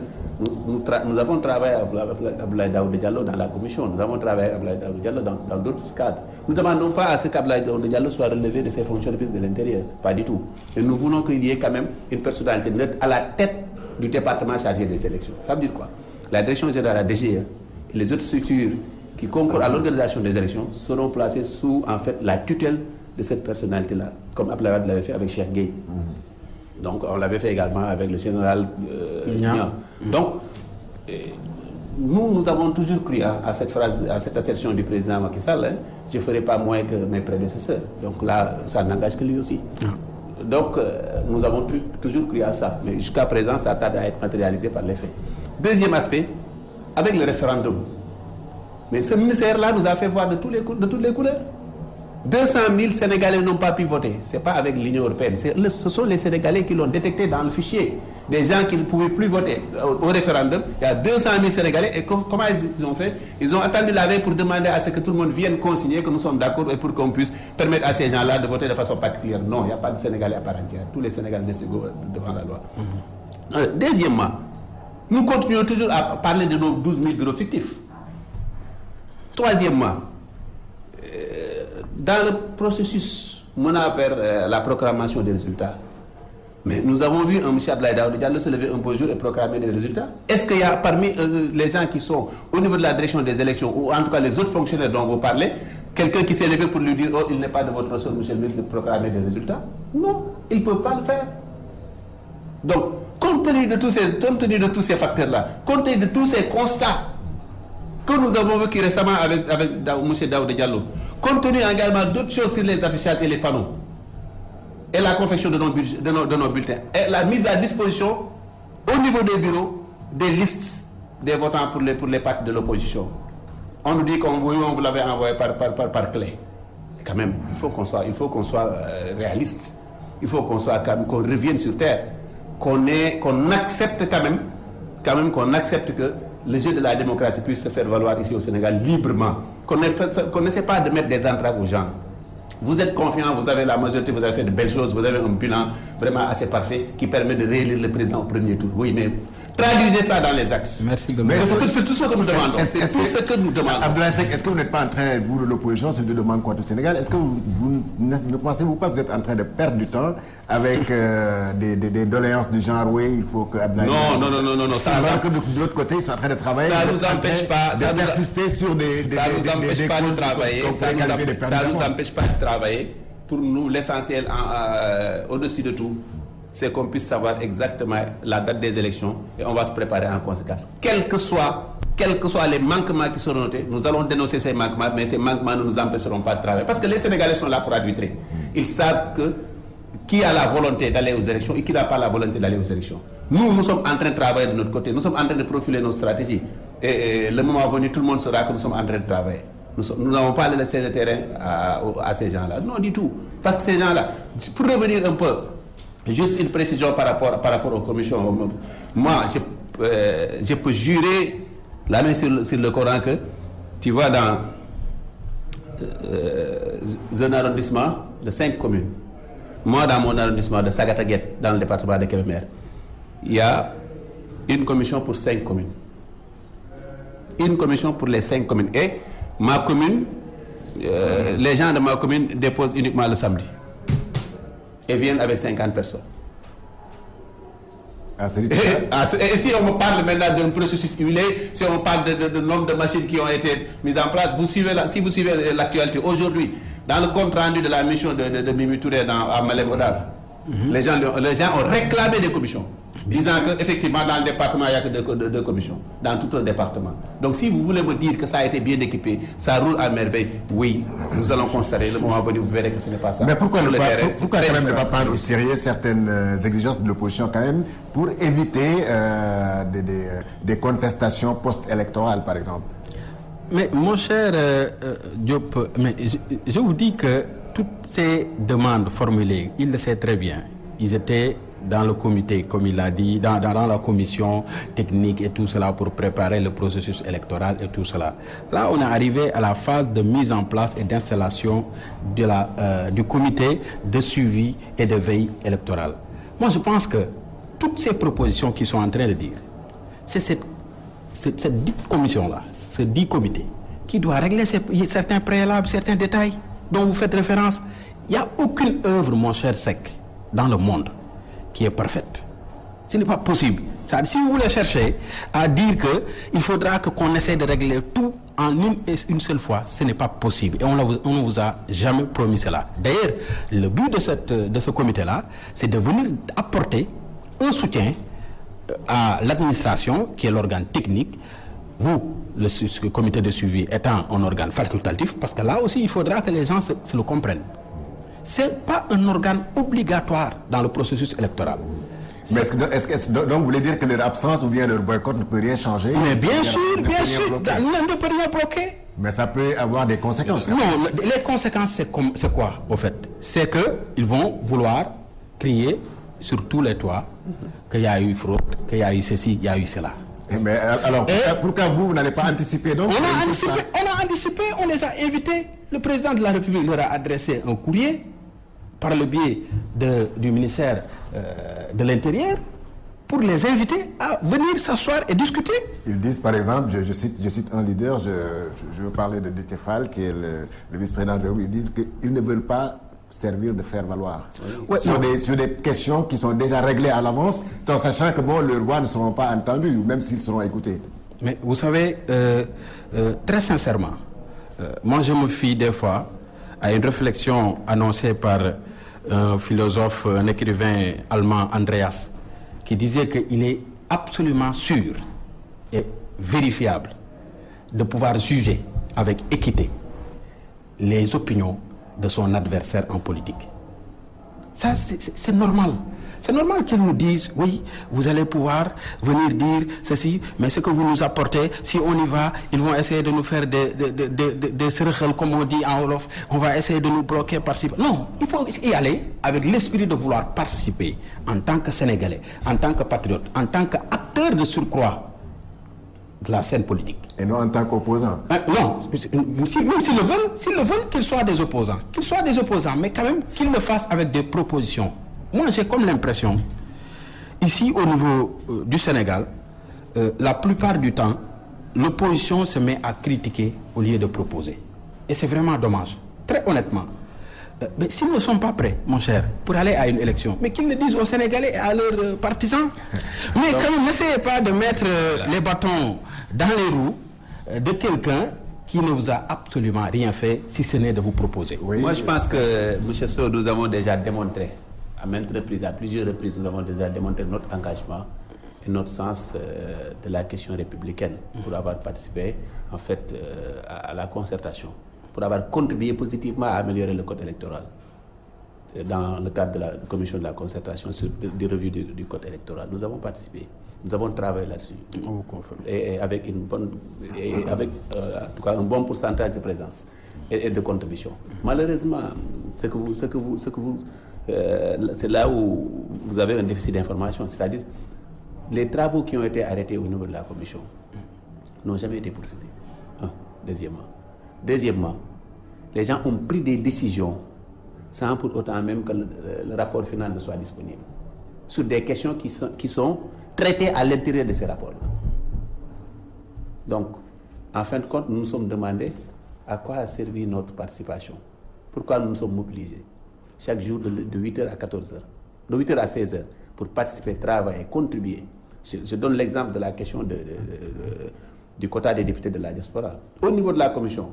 S2: Nous avons travaillé avec Abdoulaye Daouda Diallo dans la commission, nous avons travaillé avec Abdoulaye Daouda Diallo dans d'autres cadres. Nous ne demandons pas à ce qu'Abdoulaye Daouda Diallo soit relevé de ses fonctions de ministre de l'Intérieur, pas du tout. Et nous voulons qu'il y ait quand même une personnalité neutre à la tête du département chargé des élections. Ça veut dire quoi? La direction générale, la DGE, et les autres structures qui concourent à l'organisation des élections seront placées sous en fait la tutelle de cette personnalité-là, comme Abdoulaye l'avait fait avec Cheikh Gueye. Donc on l'avait fait également avec le général Niang. Donc nous avons toujours cru à cette phrase, à cette assertion du président Macky Sall, je ne ferai pas moins que mes prédécesseurs. Donc là, ça n'engage que lui aussi. Donc nous avons toujours cru à ça, mais jusqu'à présent, ça tarde à être matérialisé par les faits. Deuxième aspect, avec le référendum. Mais ce ministère-là nous a fait voir de toutes les couleurs. 200 000 Sénégalais n'ont pas pu voter. Ce n'est pas avec l'Union européenne. Ce sont les Sénégalais qui l'ont détecté dans le fichier. Des gens qui ne pouvaient plus voter au référendum. Il y a 200 000 Sénégalais. Et comment ils ont fait? Ils ont attendu la veille pour demander à ce que tout le monde vienne consigner que nous sommes d'accord et pour qu'on puisse permettre à ces gens-là de voter de façon particulière. Non, il n'y a pas de Sénégalais à part entière. Tous les Sénégalais restent égaux devant la loi. Deuxièmement, nous continuons toujours à parler de nos 12 000 bureaux fictifs. Troisièmement, dans le processus menant vers la proclamation des résultats, mais nous avons vu un M. Abdoulaye Daouda Diallo se lever un beau jour et proclamer des résultats. Est-ce qu'il y a parmi les gens qui sont au niveau de la direction des élections, ou en tout cas les autres fonctionnaires dont vous parlez, quelqu'un qui s'est levé pour lui dire « Oh, il n'est pas de votre ressort, monsieur le ministre, de proclamer des résultats » Non, il ne peut pas le faire. Donc, compte tenu de tous ces facteurs-là, compte tenu de tous ces constats que nous avons vécu récemment avec M. Daouda Diallo, compte tenu également d'autres choses sur les affichages et les panneaux, et la confection de nos bulletins, et la mise à disposition au niveau des bureaux des listes des votants pour les partis de l'opposition. On nous dit qu'on vous l'avait envoyé par clé. Quand même, il faut qu'on soit réaliste. Il faut qu'on revienne sur terre, qu'on accepte quand même qu'on accepte que le jeu de la démocratie puisse se faire valoir ici au Sénégal librement. Qu'on n'essaie pas de mettre des entraves aux gens. Vous êtes confiants, vous avez la majorité, vous avez fait de belles choses, vous avez un bilan vraiment assez parfait qui permet de réélire le président au premier tour. Oui, mais traduisez ça dans les actes.
S3: Merci.
S2: C'est tout ce que nous demandons. C'est tout ce que nous demandons.
S1: Abdoulaye Seck, est-ce que vous n'êtes pas en train, vous de l'opposition, c'est de demander quoi au Sénégal? Est-ce que vous ne pensez-vous pas que vous êtes en train de perdre du temps avec des doléances du genre oui, il faut que Abdoulaye...
S2: Non. Ça,
S1: alors que de l'autre côté, ils sont en train de travailler.
S2: Ça ne nous empêche pas
S1: de persister sur des
S2: ça nous empêche pas de travailler. Ça nous empêche pas de travailler. Pour nous, l'essentiel, au-dessus de tout, c'est qu'on puisse savoir exactement la date des élections et on va se préparer en conséquence. Quels que soient les manquements qui seront notés, nous allons dénoncer ces manquements, mais ces manquements ne nous empêcheront pas de travailler. Parce que les Sénégalais sont là pour arbitrer. Ils savent qui a la volonté d'aller aux élections et qui n'a pas la volonté d'aller aux élections. Nous sommes en train de travailler de notre côté. Nous sommes en train de profiler nos stratégies. Et le moment venu, tout le monde saura que nous sommes en train de travailler. Nous n'avons pas laissé le terrain à ces gens-là. Non, du tout. Parce que ces gens-là, pour revenir un peu, juste une précision par rapport aux commissions. Moi, je peux jurer la main sur le Coran que tu vas dans un arrondissement de 5 communes. Moi, dans mon arrondissement de Sagataguet, dans le département de Kébémer, il y a une commission pour 5 communes. Une commission pour les 5 communes. Et ma commune, les gens de ma commune déposent uniquement le samedi. Et viennent avec 50 personnes. Et si on me parle maintenant d'un processus huilé, si on parle de nombre de machines qui ont été mises en place, si vous suivez l'actualité aujourd'hui, dans le compte rendu de la mission de Mimi Touré à Malem Hodar, les gens ont réclamé des commissions, disant qu'effectivement dans le département il n'y a que deux commissions, dans tout le département. Donc si vous voulez me dire que ça a été bien équipé, ça roule à merveille, oui, nous allons constater, le moment venu, vous verrez que ce n'est pas ça.
S1: Mais pourquoi quand même ne pas prendre au sérieux certaines exigences de l'opposition quand même, pour éviter des contestations post-électorales par exemple?
S3: Mais mon cher Diop, mais je vous dis que toutes ces demandes formulées, il le sait très bien, ils étaient dans le comité, comme il l'a dit, dans la commission technique et tout cela pour préparer le processus électoral et tout cela. Là, on est arrivé à la phase de mise en place et d'installation du comité de suivi et de veille électorale. Moi, je pense que toutes ces propositions qu'ils sont en train de dire, c'est cette dite commission-là, ce dit comité, qui doit régler certains préalables, certains détails dont vous faites référence. Il n'y a aucune œuvre, mon cher Seck, dans le monde qui est parfaite. Ce n'est pas possible. Si vous voulez chercher à dire qu'il faudra qu'on essaie de régler tout en une seule fois, ce n'est pas possible. Et on ne vous a jamais promis cela. D'ailleurs, le but de ce comité-là, c'est de venir apporter un soutien à l'administration, qui est l'organe technique, vous, le comité de suivi étant un organe facultatif, parce que là aussi, il faudra que les gens se le comprennent. Ce n'est pas un organe obligatoire dans le processus électoral.
S1: Mais donc vous voulez dire que leur absence ou bien leur boycott ne peut rien changer?
S3: Mais bien sûr, on ne peut rien bloquer.
S1: Mais ça peut avoir des conséquences.
S3: Non, les conséquences, c'est quoi, au fait? C'est qu'ils vont vouloir crier sur tous les toits qu'il y a eu fraude, qu'il y a eu ceci, il y a eu cela.
S1: Mais alors, pourquoi vous n'allez pas anticiper donc?
S3: On a anticipé, on les a invités. Le président de la République leur a adressé un courrier par le biais du ministère de l'Intérieur pour les inviter à venir s'asseoir et discuter. Ils
S1: disent par exemple, je cite un leader, je veux parler de Déthié Fall, qui est le vice-président de la République, ils disent qu'ils ne veulent pas servir de faire valoir sur des questions qui sont déjà réglées à l'avance, en sachant que leurs voix ne seront pas entendues, même s'ils seront écoutés.
S3: Mais vous savez, très sincèrement, moi je me fie des fois à une réflexion annoncée par un philosophe, un écrivain allemand, Andreas, qui disait qu'il est absolument sûr et vérifiable de pouvoir juger avec équité les opinions de son adversaire en politique. Ça, c'est normal. C'est normal qu'ils nous disent, oui, vous allez pouvoir venir dire ceci, mais ce que vous nous apportez, si on y va, ils vont essayer de nous faire des serrechels, comme on dit en Wolof, on va essayer de nous bloquer par-ci. Non, il faut y aller avec l'esprit de vouloir participer en tant que Sénégalais, en tant que patriote, en tant qu'acteur de surcroît de la scène politique.
S1: Et non en tant qu'opposant.
S3: Non, même s'ils le veulent, qu'ils soient des opposants. Qu'ils soient des opposants, mais quand même qu'ils le fassent avec des propositions. Moi, j'ai comme l'impression, ici au niveau du Sénégal, la plupart du temps, l'opposition se met à critiquer au lieu de proposer. Et c'est vraiment dommage. Très honnêtement. Mais s'ils ne sont pas prêts, mon cher, pour aller à une élection, mais qu'ils le disent aux Sénégalais et à leurs partisans. Mais quand même, n'essayez pas de mettre les bâtons dans les roues de quelqu'un qui ne vous a absolument rien fait, si ce n'est de vous proposer.
S2: Oui. Moi, je pense que, M. Sow, nous avons déjà démontré, à maintes reprises, à plusieurs reprises, nous avons déjà démontré notre engagement et notre sens de la question républicaine pour avoir participé, en fait, à la concertation, pour avoir contribué positivement à améliorer le code électoral dans le cadre de la commission de la concertation sur des revues du code électoral. Nous avons participé, nous avons travaillé là-dessus. Et avec en tout cas un bon pourcentage de présence et de contribution. Malheureusement, c'est là où vous avez un déficit d'information, c'est-à-dire les travaux qui ont été arrêtés au niveau de la commission n'ont jamais été poursuivis. Deuxièmement, les gens ont pris des décisions sans pour autant même que le rapport final ne soit disponible, sur des questions qui sont traitées à l'intérieur de ces rapports-là. Donc, en fin de compte, nous nous sommes demandé à quoi a servi notre participation, pourquoi nous nous sommes mobilisés chaque jour de 8h à 14h, de 8h à 16h, pour participer, travailler, contribuer. Je donne l'exemple de la question du quota des députés de la diaspora. Au niveau de la commission,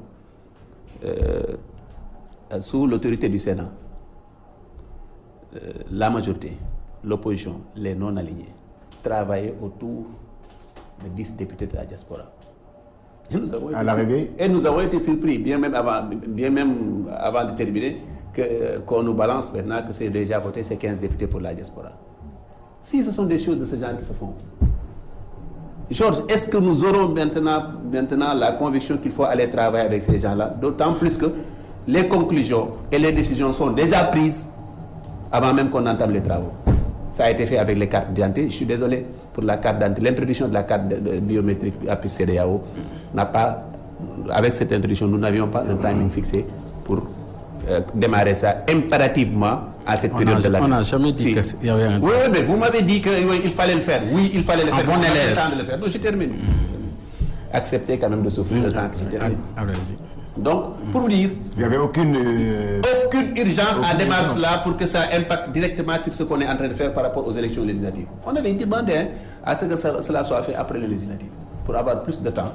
S2: sous l'autorité du Sénat, la majorité, l'opposition, les non-alignés, travaillaient autour de 10 députés de la diaspora. Et nous avons été surpris, bien même avant de terminer, qu'on nous balance maintenant que c'est déjà voté, c'est 15 députés pour la diaspora. Si ce sont des choses de ce genre qui se font, Georges, est-ce que nous aurons maintenant la conviction qu'il faut aller travailler avec ces gens-là? D'autant plus que les conclusions et les décisions sont déjà prises avant même qu'on entame les travaux. Ça a été fait avec les cartes d'identité. Je suis désolé pour la carte d'identité. L'introduction de la carte biométrique à CEDEAO n'a pas... Avec cette introduction, nous n'avions pas un timing fixé pour démarrer ça impérativement à cette période de l'année.
S3: On n'a jamais dit qu'il y avait un...
S2: Oui, mais vous m'avez dit qu'il fallait le faire. Oui, il fallait le faire.
S3: Bon élève.
S2: Le temps de le faire. Donc, je termine. Acceptez quand même de souffrir le temps que je termine. Donc, pour vous dire...
S1: Il n'y avait aucune
S2: urgence à démarrer cela pour que ça impacte directement sur ce qu'on est en train de faire par rapport aux élections législatives. On avait demandé à ce que cela soit fait après les législatives, pour avoir plus de temps.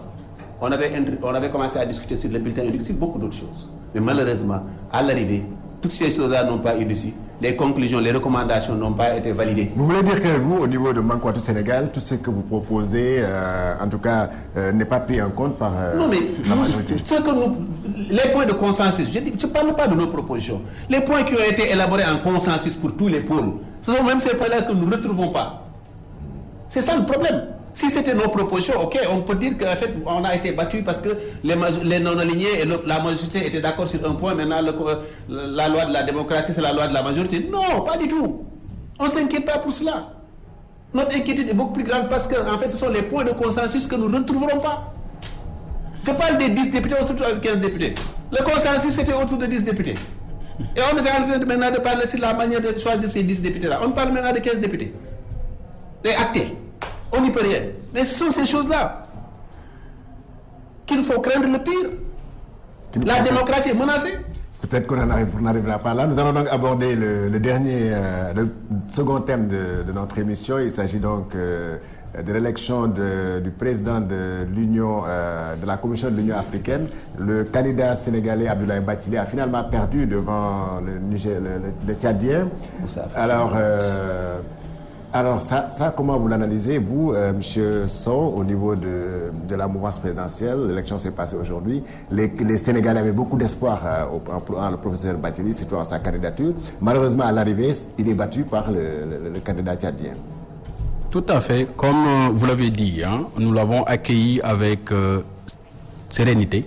S2: On avait commencé à discuter sur le bulletin unique, sur beaucoup d'autres choses. Mais malheureusement, à l'arrivée, toutes ces choses-là n'ont pas eu d'issue. Les conclusions, les recommandations n'ont pas été validées.
S1: Vous voulez dire que vous, au niveau de Mankoatu Sénégal, tout ce que vous proposez, en tout cas, n'est pas pris en compte par
S2: non, mais
S1: la majorité.
S2: Les points de consensus, je ne parle pas de nos propositions. Les points qui ont été élaborés en consensus pour tous les pôles, ce sont même ces points-là que nous ne retrouvons pas. C'est ça le problème. Si c'était nos propositions, ok, on peut dire qu'en fait, on a été battu parce que les non-alignés et la majorité étaient d'accord sur un point. Maintenant, la loi de la démocratie, c'est la loi de la majorité. Non, pas du tout. On ne s'inquiète pas pour cela. Notre inquiétude est beaucoup plus grande parce que, en fait, ce sont les points de consensus que nous ne retrouverons pas. Je parle des 10 députés, surtout avec 15 députés. Le consensus, c'était autour de 10 députés. Et on était en train maintenant de parler sur la manière de choisir ces 10 députés-là. On parle maintenant de 15 députés. Et actés. On n'y peut rien. Mais ce sont ces choses-là qu'il faut craindre le pire. La démocratie est menacée.
S1: Peut-être qu'on n'arrivera pas là. Nous allons donc aborder le second thème de notre émission. Il s'agit donc de l'élection du président de l'Union, de la Commission de l'Union africaine. Le candidat sénégalais Abdoulaye Bathily a finalement perdu devant le Tchadien. Alors ça, comment vous l'analysez, vous, M. Sow, au niveau de la mouvance présidentielle? L'élection s'est passée aujourd'hui. Les Sénégalais avaient beaucoup d'espoir en le professeur Bathily, surtout en sa candidature. Malheureusement, à l'arrivée, il est battu par le candidat tchadien.
S3: Tout à fait. Comme vous l'avez dit, nous l'avons accueilli avec sérénité,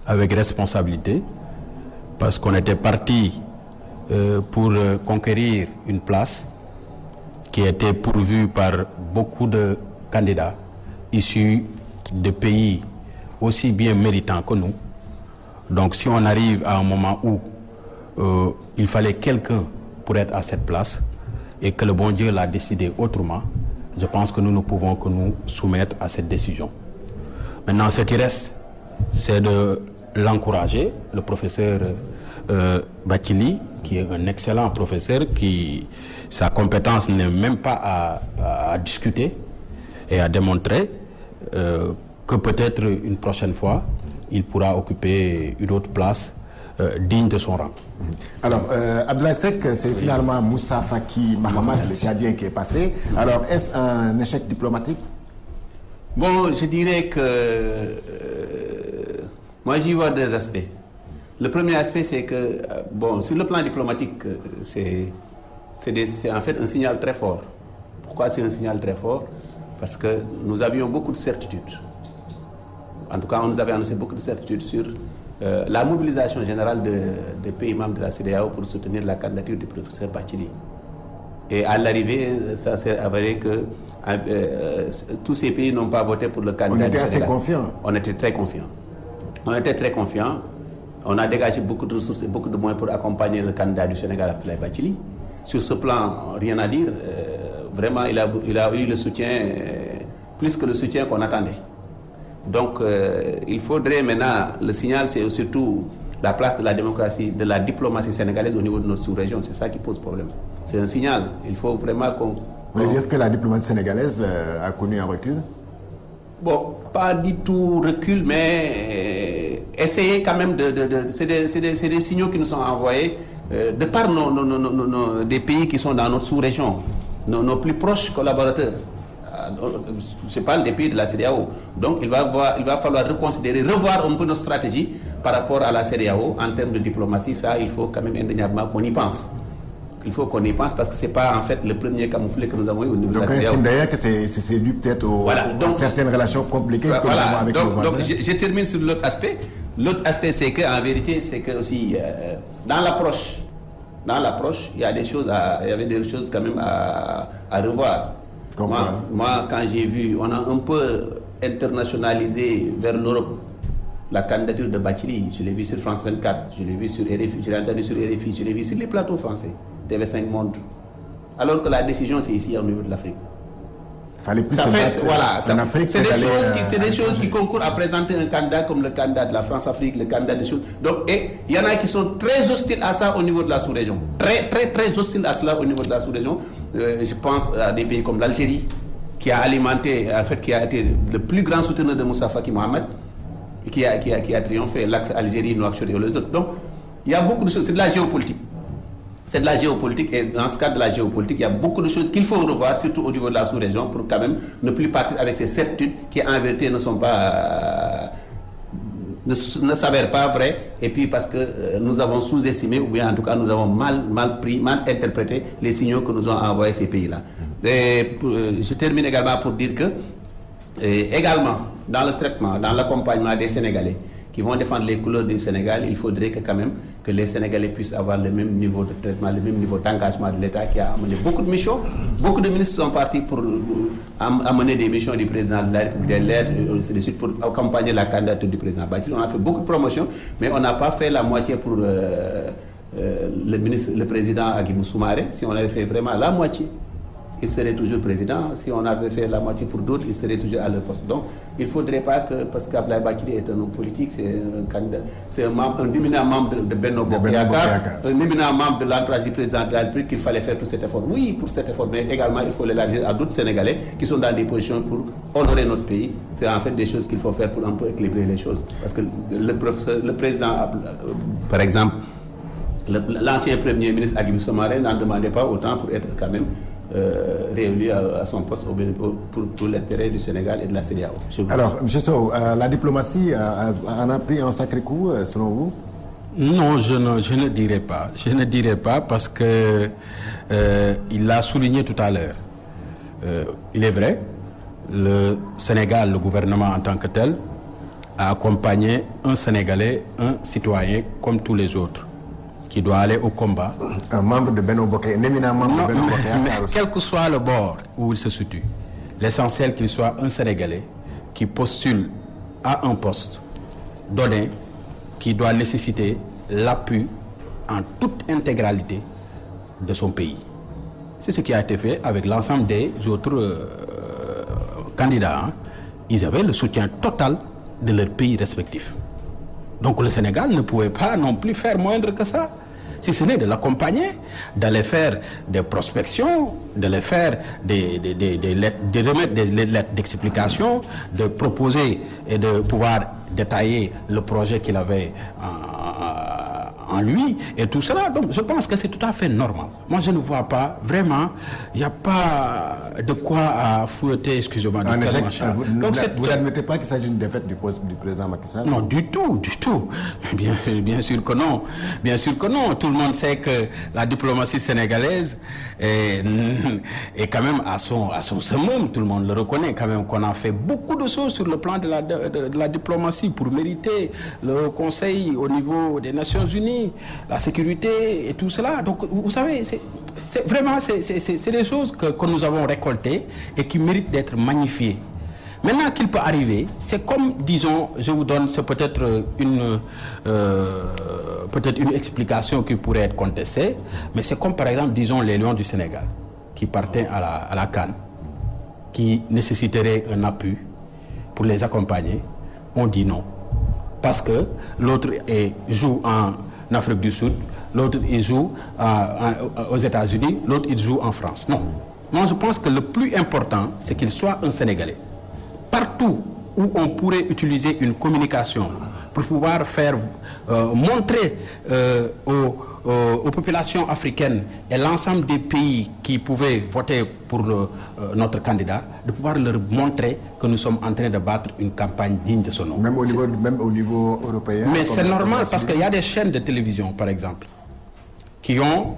S3: avec responsabilité, parce qu'on était parti pour conquérir une place qui était pourvu par beaucoup de candidats issus de pays aussi bien méritants que nous. Donc si on arrive à un moment où il fallait quelqu'un pour être à cette place et que le bon Dieu l'a décidé autrement, je pense que nous ne pouvons que nous soumettre à cette décision. Maintenant, ce qui reste, c'est de l'encourager, le professeur Bathily, qui est un excellent professeur, sa compétence n'est même pas à discuter et à démontrer, que peut-être une prochaine fois, il pourra occuper une autre place digne de son rang.
S1: Alors, Abdoulaye Seck, c'est finalement Moussa Faki Mahamat, le Tchadien, qui est passé. Alors, est-ce un échec diplomatique?
S2: Bon, je dirais que moi j'y vois deux aspects. Le premier aspect, c'est que, bon, sur le plan diplomatique, c'est en fait un signal très fort. Pourquoi c'est un signal très fort? Parce que nous avions beaucoup de certitudes. En tout cas, on nous avait annoncé beaucoup de certitudes sur la mobilisation générale des pays membres de la CEDEAO pour soutenir la candidature du professeur Bathily. Et à l'arrivée, ça s'est avéré que tous ces pays n'ont pas voté pour le candidat du Sénégal.
S1: On était assez confiants.
S2: On était très confiants. On était très confiants. On a dégagé beaucoup de ressources et beaucoup de moyens pour accompagner le candidat du Sénégal, Abdoulaye Bathily. Sur ce plan, rien à dire. Vraiment, il a eu le soutien, plus que le soutien qu'on attendait. Donc, il faudrait maintenant, le signal, c'est surtout la place de la démocratie, de la diplomatie sénégalaise au niveau de notre sous-région. C'est ça qui pose problème. C'est un signal. Il faut vraiment qu'on...
S1: Vous voulez dire que la diplomatie sénégalaise a connu un recul? Bon,
S2: pas du tout recul, mais essayer quand même c'est des signaux qui nous sont envoyés de par des pays qui sont dans notre sous-région, nos plus proches collaborateurs. Je parle des pays de la CEDEAO. Donc il va falloir reconsidérer, revoir un peu nos stratégies par rapport à la CEDEAO en termes de diplomatie. Ça, il faut quand même indéniablement qu'on y pense. Il faut qu'on y pense parce que ce n'est pas en fait le premier camouflet que nous avons eu au niveau de la CEDEAO.
S1: Donc, on estime d'ailleurs que c'est dû peut-être à certaines relations compliquées que nous avons avec nos voisins.
S2: Donc, je termine sur l'autre aspect. L'autre aspect, c'est qu'en vérité, c'est que aussi, dans l'approche dans l'approche, il y avait des choses quand même à revoir. Moi, quand j'ai vu, on a un peu internationalisé vers l'Europe la candidature de Bathily. Je l'ai vu sur France 24, je l'ai vu sur RFI, je l'ai entendu sur RFI, je l'ai vu sur les plateaux français, TV5 Monde. Alors que la décision, c'est ici au niveau de l'Afrique. C'est des choses qui concourent à présenter un candidat comme le candidat de la France-Afrique, le candidat des choses. Donc, et il y en a qui sont très hostiles à ça au niveau de la sous-région. Très, très, très hostiles à cela au niveau de la sous-région. Je pense à des pays comme l'Algérie, qui a alimenté, en fait, qui a été le plus grand souteneur de Moussa Faki Mohamed, et qui a triomphé, l'axe Algérie, Nouakchott et les autres. Donc, il y a beaucoup de choses. C'est de la géopolitique. C'est de la géopolitique, et dans ce cadre de la géopolitique, il y a beaucoup de choses qu'il faut revoir, surtout au niveau de la sous-région, pour quand même ne plus partir avec ces certitudes qui en vérité ne s'avèrent pas vraies, et puis parce que nous avons sous-estimé, ou bien en tout cas nous avons mal interprété les signaux que nous ont envoyés ces pays-là. Et je termine également pour dire que, également, dans le traitement, dans l'accompagnement des Sénégalais, qui vont défendre les couleurs du Sénégal, il faudrait que quand même que les Sénégalais puissent avoir le même niveau de traitement, le même niveau d'engagement de l'État qui a amené beaucoup de missions. Beaucoup de ministres sont partis pour amener des missions du président de la République, des lettres, pour accompagner la candidature du président Bathily. On a fait beaucoup de promotions, mais on n'a pas fait la moitié pour le président Hadjibou Soumaré. Si on avait fait vraiment la moitié, il serait toujours président. Si on avait fait la moitié pour d'autres, il serait toujours à leur poste. Donc, il ne faudrait pas que, parce qu'Abdoulaye Bathily est un homme politique, c'est un candidat, c'est un éminent membre de Benno Bokk Yakaar, un éminent membre de l'entourage du président de la République, qu'il fallait faire tout cet effort. Oui, pour cet effort, mais également il faut l'élargir à d'autres Sénégalais qui sont dans des positions pour honorer notre pays. C'est en fait des choses qu'il faut faire pour un peu équilibrer les choses. Parce que le président, par exemple, l'ancien premier ministre Hadjibou Soumaré n'en demandait pas autant pour être quand même réélu à son poste pour l'intérêt du Sénégal et de la CEDEAO.
S1: Alors, M. Sow, la diplomatie en a pris un sacré coup, selon vous?
S3: Non, je ne dirais pas. Je ne dirais pas parce que il l'a souligné tout à l'heure. Il est vrai, le Sénégal, le gouvernement en tant que tel, a accompagné un Sénégalais, un citoyen comme tous les autres, qui doit aller au combat.
S1: Un membre de Benno Bokk Yakaar, un éminent membre de Benno Bokk Yakaar.
S3: Mais quel que soit le bord où il se situe, l'essentiel qu'il soit un Sénégalais qui postule à un poste donné, qui doit nécessiter l'appui en toute intégralité de son pays. C'est ce qui a été fait avec l'ensemble des autres candidats. Hein. Ils avaient le soutien total de leur pays respectif. Donc le Sénégal ne pouvait pas non plus faire moindre que ça. Si ce n'est de l'accompagner, d'aller faire des prospections, de les faire de remettre des lettres d'explication, de proposer et de pouvoir détailler le projet qu'il avait en lui et tout cela. Donc je pense que c'est tout à fait normal. Moi je ne vois pas vraiment, il n'y a pas de quoi à fouetter, excusez-moi.
S1: Vous n'admettez pas qu'il s'agit d'une défaite du président Macky Sall?
S3: Non, du tout. Bien sûr que non. Bien sûr que non. Tout le monde sait que la diplomatie sénégalaise est quand même à son summum. Tout le monde le reconnaît quand même qu'on a fait beaucoup de choses sur le plan de la diplomatie pour mériter le Conseil au niveau des Nations Unies, la sécurité et tout cela. Donc, vous savez, c'est vraiment des choses que nous avons récoltées et qui méritent d'être magnifiées. Maintenant qu'il peut arriver, c'est comme, disons, je vous donne, c'est peut-être une explication qui pourrait être contestée, mais c'est comme par exemple, disons, les Lions du Sénégal qui partaient à la CAN, qui nécessiteraient un appui pour les accompagner. On dit non, parce que l'autre joue en Afrique du Sud, l'autre il joue aux États-Unis, l'autre il joue en France. Non. Moi je pense que le plus important, c'est qu'il soit un Sénégalais. Partout où on pourrait utiliser une communication pour pouvoir faire montrer aux populations africaines et l'ensemble des pays qui pouvaient voter pour notre candidat, de pouvoir leur montrer que nous sommes en train de battre une campagne digne de ce nom.
S1: Même au niveau européen.
S3: Mais c'est normal parce qu'il y a des chaînes de télévision, par exemple, qui ont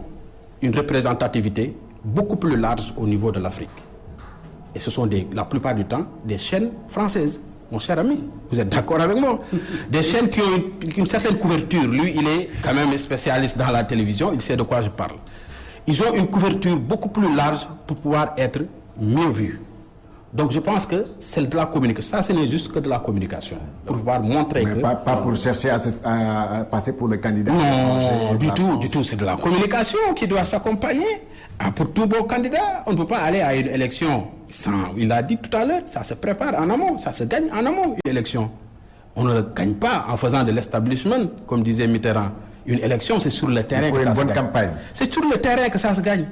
S3: une représentativité beaucoup plus large au niveau de l'Afrique. Et ce sont la plupart du temps des chaînes françaises. mon cher ami. Vous êtes d'accord avec moi? Des chaînes qui ont une certaine couverture. Lui, il est quand même spécialiste dans la télévision, il sait de quoi je parle. Ils ont une couverture beaucoup plus large pour pouvoir être mieux vus. Donc je pense que c'est de la communication. Ça, ce n'est juste que de la communication. Pour pouvoir montrer
S1: mais
S3: que...
S1: Pas pour chercher à passer pour le candidat.
S3: Non, du tout. C'est de la communication qui doit s'accompagner. Pour tout bon candidat, on ne peut pas aller à une élection sans... Il a dit tout à l'heure, ça se prépare en amont, ça se gagne en amont, une élection. On ne le gagne pas en faisant de l'establishment, comme disait Mitterrand. Une élection, c'est sur le terrain que ça se gagne.
S1: Campagne.
S3: C'est sur le terrain que ça se gagne.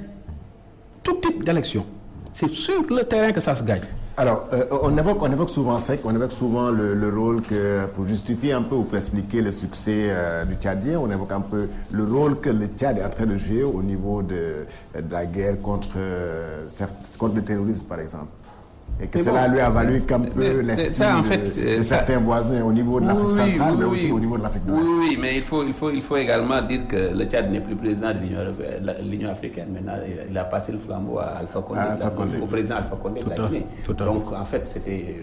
S3: Tout type d'élection. C'est sur le terrain que ça se gagne.
S1: Alors, on évoque souvent SEC, on évoque souvent le rôle que, pour justifier un peu ou pour expliquer le succès du Tchadien, on évoque un peu le rôle que le Tchad est en train de jouer au niveau de la guerre contre le terrorisme, par exemple. Et que cela lui a valu qu'un peu l'estime de certains voisins au niveau de l'Afrique centrale, mais aussi au niveau de l'Afrique de l'Ouest.
S2: Oui, mais il faut également dire que le Tchad n'est plus président de l'Union africaine. Maintenant, il a passé le flambeau à Alpha Condé, au président Alpha Condé de la Guinée. Donc, en fait, c'était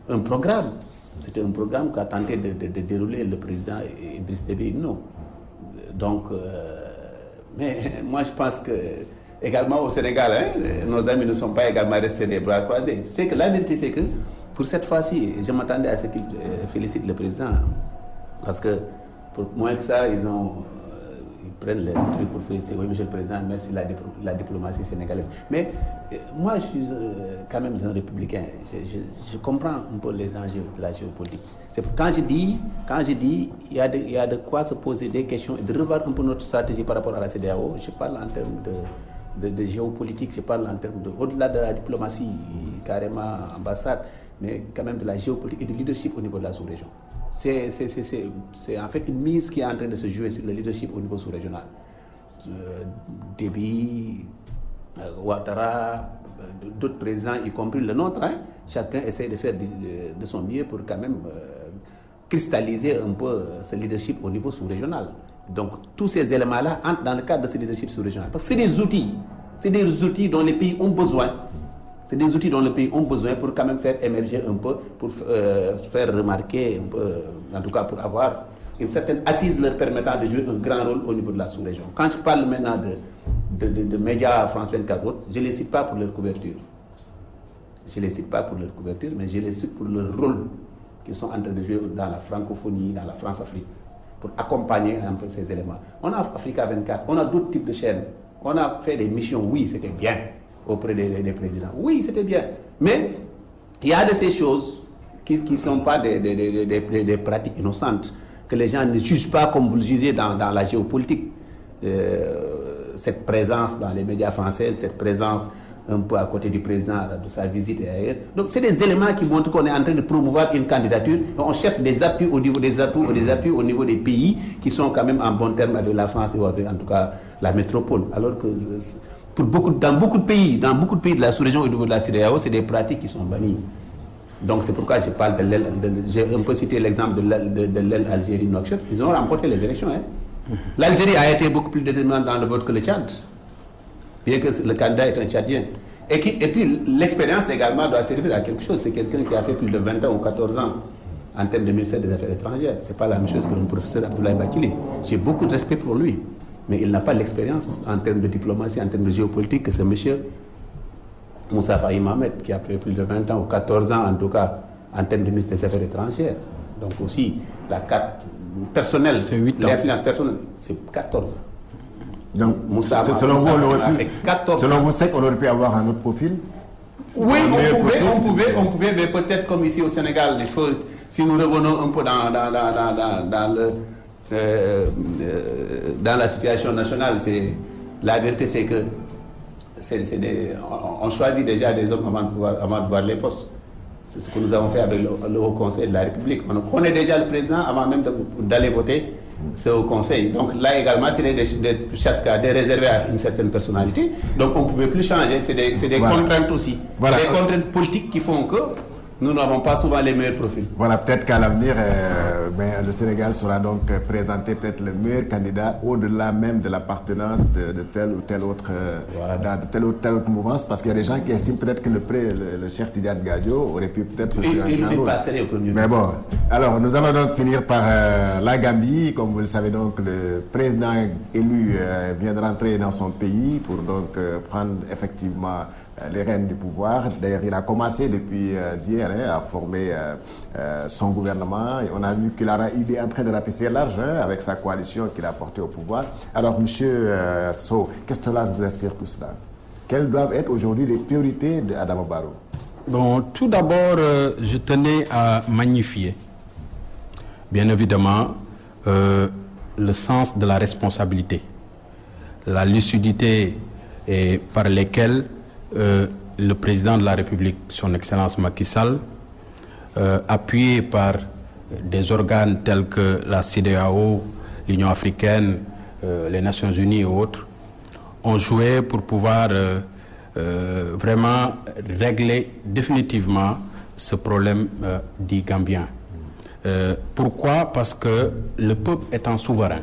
S2: un programme. C'était un programme qu'a tenté de dérouler le président Idriss Déby Itno. Donc, mais moi, je pense que également au Sénégal, nos amis ne sont pas également restés les bras croisés. C'est que la vérité, c'est que pour cette fois-ci, je m'attendais à ce qu'ils félicitent le président. Parce que pour moins que ça, ils prennent le truc pour féliciter. Oui, monsieur le président, merci la diplomatie sénégalaise. Mais moi, je suis quand même un républicain. Je comprends un peu les enjeux de la géopolitique. C'est quand je dis, il y a de quoi se poser des questions et de revoir un peu notre stratégie par rapport à la CEDEAO. Je parle en termes de géopolitique, je parle en termes au-delà de la diplomatie, carrément ambassade, mais quand même de la géopolitique et du leadership au niveau de la sous-région. C'est en fait une mise qui est en train de se jouer sur le leadership au niveau sous-régional. Déby, Ouattara, d'autres présidents, y compris le nôtre, chacun essaie de faire de son mieux pour quand même cristalliser un peu ce leadership au niveau sous-régional. Donc tous ces éléments-là entrent dans le cadre de ce leadership sous-régional. Parce que c'est des outils dont les pays ont besoin. C'est des outils dont les pays ont besoin pour quand même faire émerger un peu, pour faire remarquer un peu, en tout cas pour avoir une certaine assise leur permettant de jouer un grand rôle au niveau de la sous-région. Quand je parle maintenant de médias France 24 autres, je ne les cite pas pour leur couverture. Mais je les cite pour leur rôle qu'ils sont en train de jouer dans la francophonie, dans la France-Afrique, pour accompagner un peu ces éléments. On a Africa 24, on a d'autres types de chaînes. On a fait des missions, oui, c'était bien, auprès des présidents. Oui, c'était bien. Mais il y a de ces choses qui ne sont pas des pratiques innocentes, que les gens ne jugent pas comme vous le jugez dans la géopolitique. Cette présence dans les médias français, cette présence un peu à côté du président de sa visite et ailleurs. Donc c'est des éléments qui montrent qu'on est en train de promouvoir une candidature. On cherche des appuis au niveau des appuis au niveau des pays qui sont quand même en bon terme avec la France ou avec en tout cas la métropole. Alors que dans beaucoup de pays de la sous-région au niveau de la CEDEAO, c'est des pratiques qui sont bannies. Donc c'est pourquoi je parle de l'aile. J'ai un peu cité l'exemple de l'aile Algérie-Nouakchott. Ils ont remporté les élections. L'Algérie a été beaucoup plus déterminante dans le vote que le Tchad, bien que le candidat est un Tchadien. Et puis l'expérience également doit servir à quelque chose. C'est quelqu'un qui a fait plus de 20 ans ou 14 ans en termes de ministère des Affaires étrangères. Ce n'est pas la même chose que le professeur Abdoulaye Bakili. J'ai beaucoup de respect pour lui, mais il n'a pas l'expérience en termes de diplomatie, en termes de géopolitique que ce monsieur Moussa Faye Mohamed, qui a fait plus de 20 ans ou 14 ans en tout cas en termes de ministère des Affaires étrangères. Donc aussi, la carte personnelle, l'influence personnelle, c'est 14 ans.
S1: Donc, selon vous, c'est qu'on aurait pu avoir un autre profil?
S2: Oui, on pouvait, mais peut-être comme ici au Sénégal, il faut, si nous revenons un peu dans la situation nationale, la vérité c'est que on choisit déjà des hommes avant de voir les postes. C'est ce que nous avons fait avec le Haut Conseil de la République. On connaît déjà le président avant même d'aller voter. C'est au Conseil. Donc là également, c'est des chascades réservées à une certaine personnalité. Donc on ne pouvait plus changer. C'est des contraintes aussi. Voilà. Des contraintes politiques qui font que nous n'avons pas souvent les meilleurs profils.
S1: Voilà, peut-être qu'à l'avenir, le Sénégal sera donc présenté peut-être le meilleur candidat au-delà même de l'appartenance de telle ou telle autre, dans telle ou telle autre mouvance, parce qu'il y a des gens qui estiment peut-être que le Cheikh Tidiane Gadio aurait pu peut-être jouer un grand rôle. Mais bon, alors nous allons donc finir par la Gambie. Comme vous le savez, donc le président élu vient de rentrer dans son pays pour donc prendre effectivement les rênes du pouvoir. D'ailleurs, il a commencé depuis hier à former son gouvernement. Et on a vu qu'il est en train de ratisser large avec sa coalition qu'il a portée au pouvoir. Alors, monsieur Sow, qu'est-ce que cela vous inspire tout cela? Quelles doivent être aujourd'hui les priorités d'Adama Barrow?
S3: Bon, tout d'abord, je tenais à magnifier, bien évidemment, le sens de la responsabilité, la lucidité par lesquelles le président de la République, son Excellence Macky Sall, appuyé par des organes tels que la CEDEAO, l'Union africaine, les Nations Unies et autres, ont joué pour pouvoir vraiment régler définitivement ce problème dit gambien. Pourquoi? Parce que le peuple étant souverain,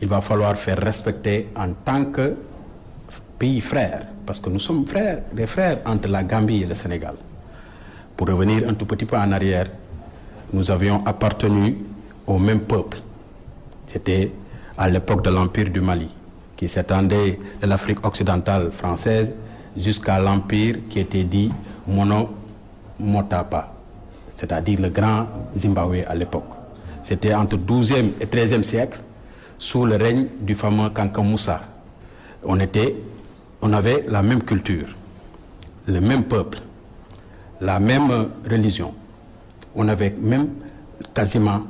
S3: il va falloir faire respecter en tant que pays frère, parce que nous sommes des frères entre la Gambie et le Sénégal. Pour revenir un tout petit peu en arrière, nous avions appartenu au même peuple. C'était à l'époque de l'Empire du Mali, qui s'étendait de l'Afrique occidentale française jusqu'à l'Empire qui était dit Mono-Motapa, c'est-à-dire le grand Zimbabwe à l'époque. C'était entre 12e et 13e siècle, sous le règne du fameux Kanka Moussa. On avait la même culture, le même peuple, la même religion. On avait même quasiment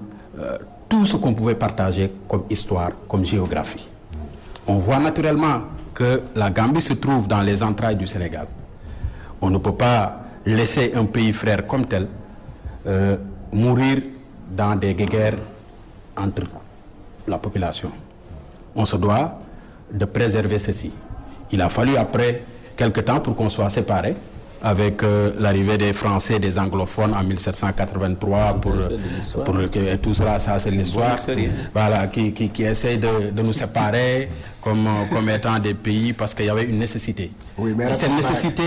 S3: tout ce qu'on pouvait partager comme histoire, comme géographie. On voit naturellement que la Gambie se trouve dans les entrailles du Sénégal. On ne peut pas laisser un pays frère comme tel mourir dans des guerres entre la population. On se doit de préserver ceci. Il a fallu après quelque temps pour qu'on soit séparés, avec l'arrivée des Français et des anglophones en 1783 et tout cela, ça c'est l'histoire, voilà, qui essaye de nous séparer comme étant des pays parce qu'il y avait une nécessité.
S1: Oui, mais
S3: cette nécessité,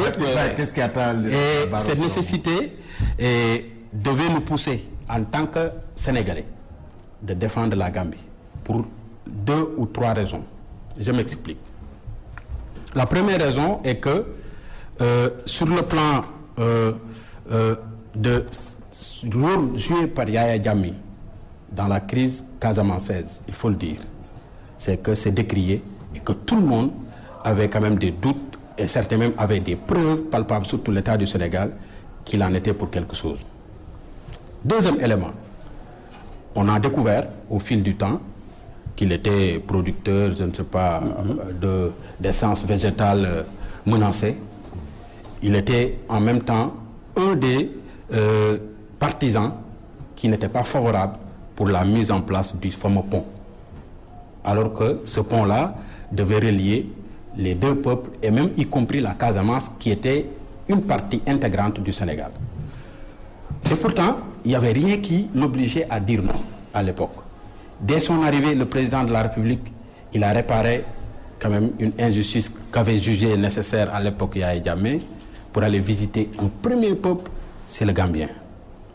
S1: qu'est-ce qui attend
S3: cette nécessité devait nous pousser en tant que Sénégalais de défendre la Gambie pour 2 ou 3 raisons. Je m'explique. La première raison est que sur le plan de rôle joué par Yaya Jammeh dans la crise casamançaise, il faut le dire, c'est que c'est décrié et que tout le monde avait quand même des doutes et certains même avaient des preuves palpables sur tout l'État du Sénégal qu'il en était pour quelque chose. Deuxième élément, on a découvert au fil du temps qu'il était producteur, je ne sais pas, d'essence végétale menacée. Il était en même temps un des partisans qui n'était pas favorable pour la mise en place du fameux pont. Alors que ce pont-là devait relier les deux peuples, et même y compris la Casamance, qui était une partie intégrante du Sénégal. Et pourtant, il n'y avait rien qui l'obligeait à dire non à l'époque. Dès son arrivée, le président de la République, il a réparé quand même une injustice qu'avait jugée nécessaire à l'époque Yaya Jammeh pour aller visiter un premier peuple, c'est le Gambien,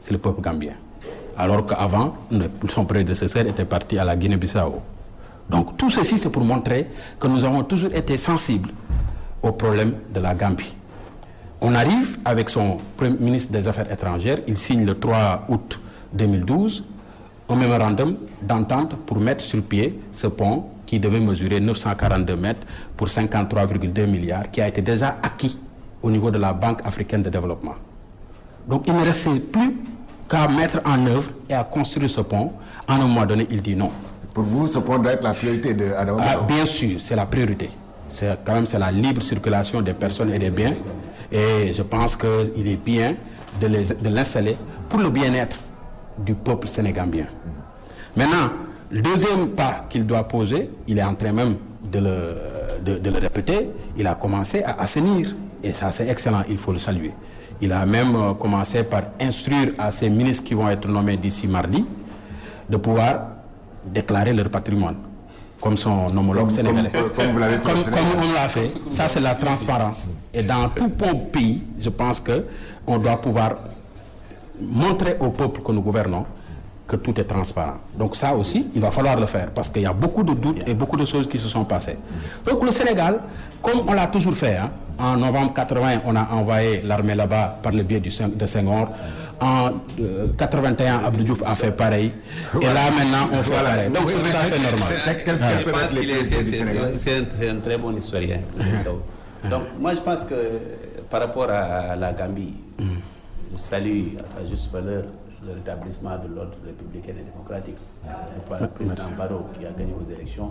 S3: c'est le peuple gambien. Alors qu'avant, son prédécesseur était parti à la Guinée-Bissau. Donc tout ceci, c'est pour montrer que nous avons toujours été sensibles au problème de la Gambie. On arrive avec son premier ministre des Affaires étrangères, il signe le 3 août 2012, un mémorandum d'entente pour mettre sur pied ce pont qui devait mesurer 942 mètres pour 53,2 milliards, qui a été déjà acquis au niveau de la Banque africaine de développement. Donc il ne restait plus qu'à mettre en œuvre et à construire ce pont. À un moment donné, il dit non.
S1: Pour vous, ce pont doit être la priorité de Adama Barrow?
S3: Bien sûr, c'est la priorité. C'est la libre circulation des personnes et des biens. Et je pense qu'il est bien de l'installer pour le bien-être du peuple sénégambien. Maintenant, le deuxième pas qu'il doit poser, il est en train même de de le répéter, il a commencé à assainir. Et ça, c'est excellent, il faut le saluer. Il a même commencé par instruire à ses ministres qui vont être nommés d'ici mardi de pouvoir déclarer leur patrimoine, comme son homologue sénégalais.
S1: Comme vous l'avez fait.
S3: Comme on l'a fait, ça c'est la transparence. Et dans tout bon pays, je pense qu'on doit pouvoir montrer au peuple que nous gouvernons que tout est transparent. Donc ça aussi, il va falloir le faire, parce qu'il y a beaucoup de doutes et beaucoup de choses qui se sont passées. Donc le Sénégal, comme on l'a toujours fait, hein, en novembre 80, on a envoyé l'armée là-bas par le biais de Senghor. En 81, Abdou Diouf a fait pareil. Et là, maintenant, on fait pareil. Donc, c'est tout à fait normal.
S2: Je pense qu'il c'est un très bon historien. Donc, moi, je pense que par rapport à la Gambie, je salue à sa juste valeur le rétablissement de l'ordre républicain et démocratique. Le président Barrow, qui a gagné aux élections,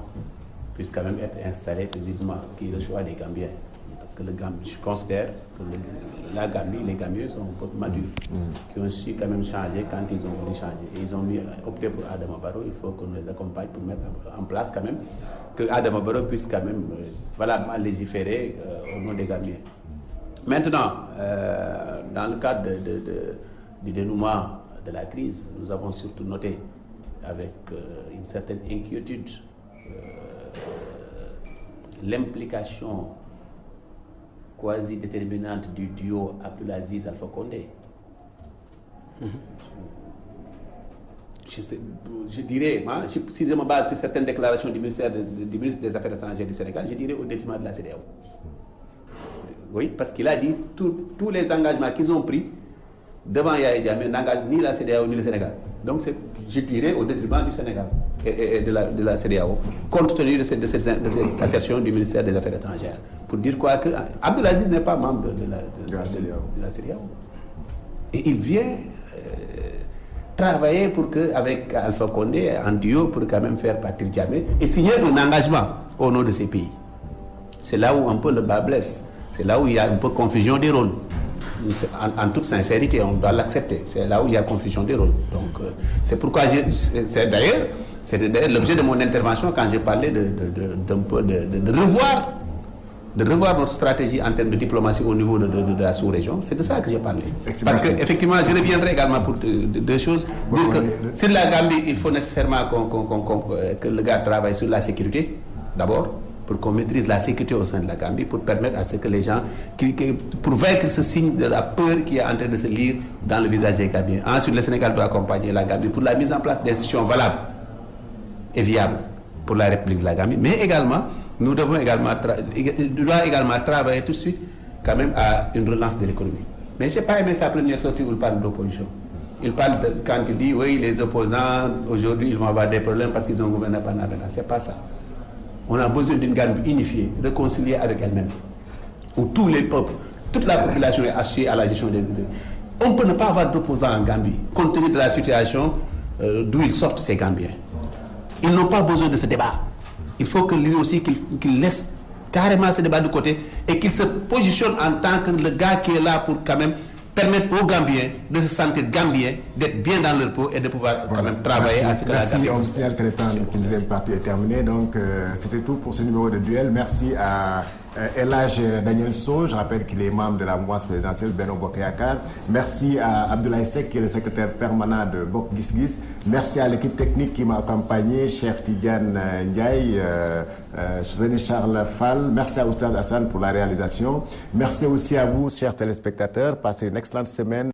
S2: puisse quand même être installé précisément, qui est le choix des Gambiens. Parce que je considère que la Gambie, les Gambiens sont un peu madurs, qui ont su quand même changer quand ils ont voulu changer. Et ils ont opté pour Adama Barrow. Il faut qu'on les accompagne pour mettre en place quand même, que Adama Barrow puisse quand même valablement légiférer au nom des Gambiens. Maintenant, dans le cadre du dénouement de la crise, nous avons surtout noté avec une certaine inquiétude l'implication quasi déterminante du duo Abdulaziz Alpha Condé. Je dirais, si je me base sur certaines déclarations du ministre des Affaires étrangères du Sénégal, je dirais au détriment de la CEDEAO. Oui, parce qu'il a dit tous les engagements qu'ils ont pris devant Yahya Jammeh n'engagent ni la CEDEAO ni le Sénégal. Donc je dirais au détriment du Sénégal et de la CEDEAO, compte tenu de cette assertion du ministère des Affaires étrangères. Pour dire quoi que Abdulaziz n'est pas membre de la CEDEAO. Et il vient travailler avec Alpha Condé en duo pour quand même faire partir Jammeh et signer un engagement au nom de ces pays. C'est là où un peu le bas blesse. C'est là où il y a un peu confusion des rôles. En toute sincérité, on doit l'accepter. C'est là où il y a confusion des rôles. Donc, c'est pourquoi c'était d'ailleurs l'objet de mon intervention quand j'ai parlé de revoir notre stratégie en termes de diplomatie au niveau de la sous-région. C'est de ça que j'ai parlé. Parce qu'effectivement, je reviendrai également pour deux choses. Dire que sur la Gambie, il faut nécessairement que le gars travaille sur la sécurité, d'abord, pour qu'on maîtrise la sécurité au sein de la Gambie, pour permettre à ce que les gens, pour vaincre ce signe de la peur qui est en train de se lire dans le visage des Gambiens. Ensuite, le Sénégal doit accompagner la Gambie pour la mise en place d'institutions valables et viables pour la République de la Gambie, mais également, nous devons également travailler tout de suite quand même à une relance de l'économie. Mais je n'ai pas aimé sa première sortie où il parle d'opposition. Il parle quand il dit, oui, les opposants, aujourd'hui, ils vont avoir des problèmes parce qu'ils ont gouverné pendant 20 ans. Ce n'est pas ça. On a besoin d'une Gambie unifiée, réconciliée avec elle-même, où tous les peuples, toute la population est associée à la gestion des idées. On ne peut ne pas avoir d'opposants en Gambie, compte tenu de la situation d'où ils sortent, ces Gambiens. Ils n'ont pas besoin de ce débat. Il faut que lui aussi, qu'il laisse carrément ce débat de côté et qu'il se positionne en tant que le gars qui est là pour quand même permettre aux Gambiens de se sentir Gambiens, d'être bien dans leur peau et de pouvoir quand même travailler à ce que la Gambie...
S1: On signale que le temps d'une deuxième partie est terminé. Donc, c'était tout pour ce numéro de duel. Merci à Elhadj Daniel Sow. Je rappelle qu'il est membre de la mouvance présidentielle Benno Bokk Yakaar. Merci à Abdoulaye Seck, qui est le secrétaire permanent de Bokk Gis Gis. Merci à l'équipe technique qui m'a accompagné, Cheikh Tidiane Ndiaye, René Charles Fall. Merci à Oustaz Hassan pour la réalisation. Merci aussi à vous, chers téléspectateurs. Passez une excellente semaine.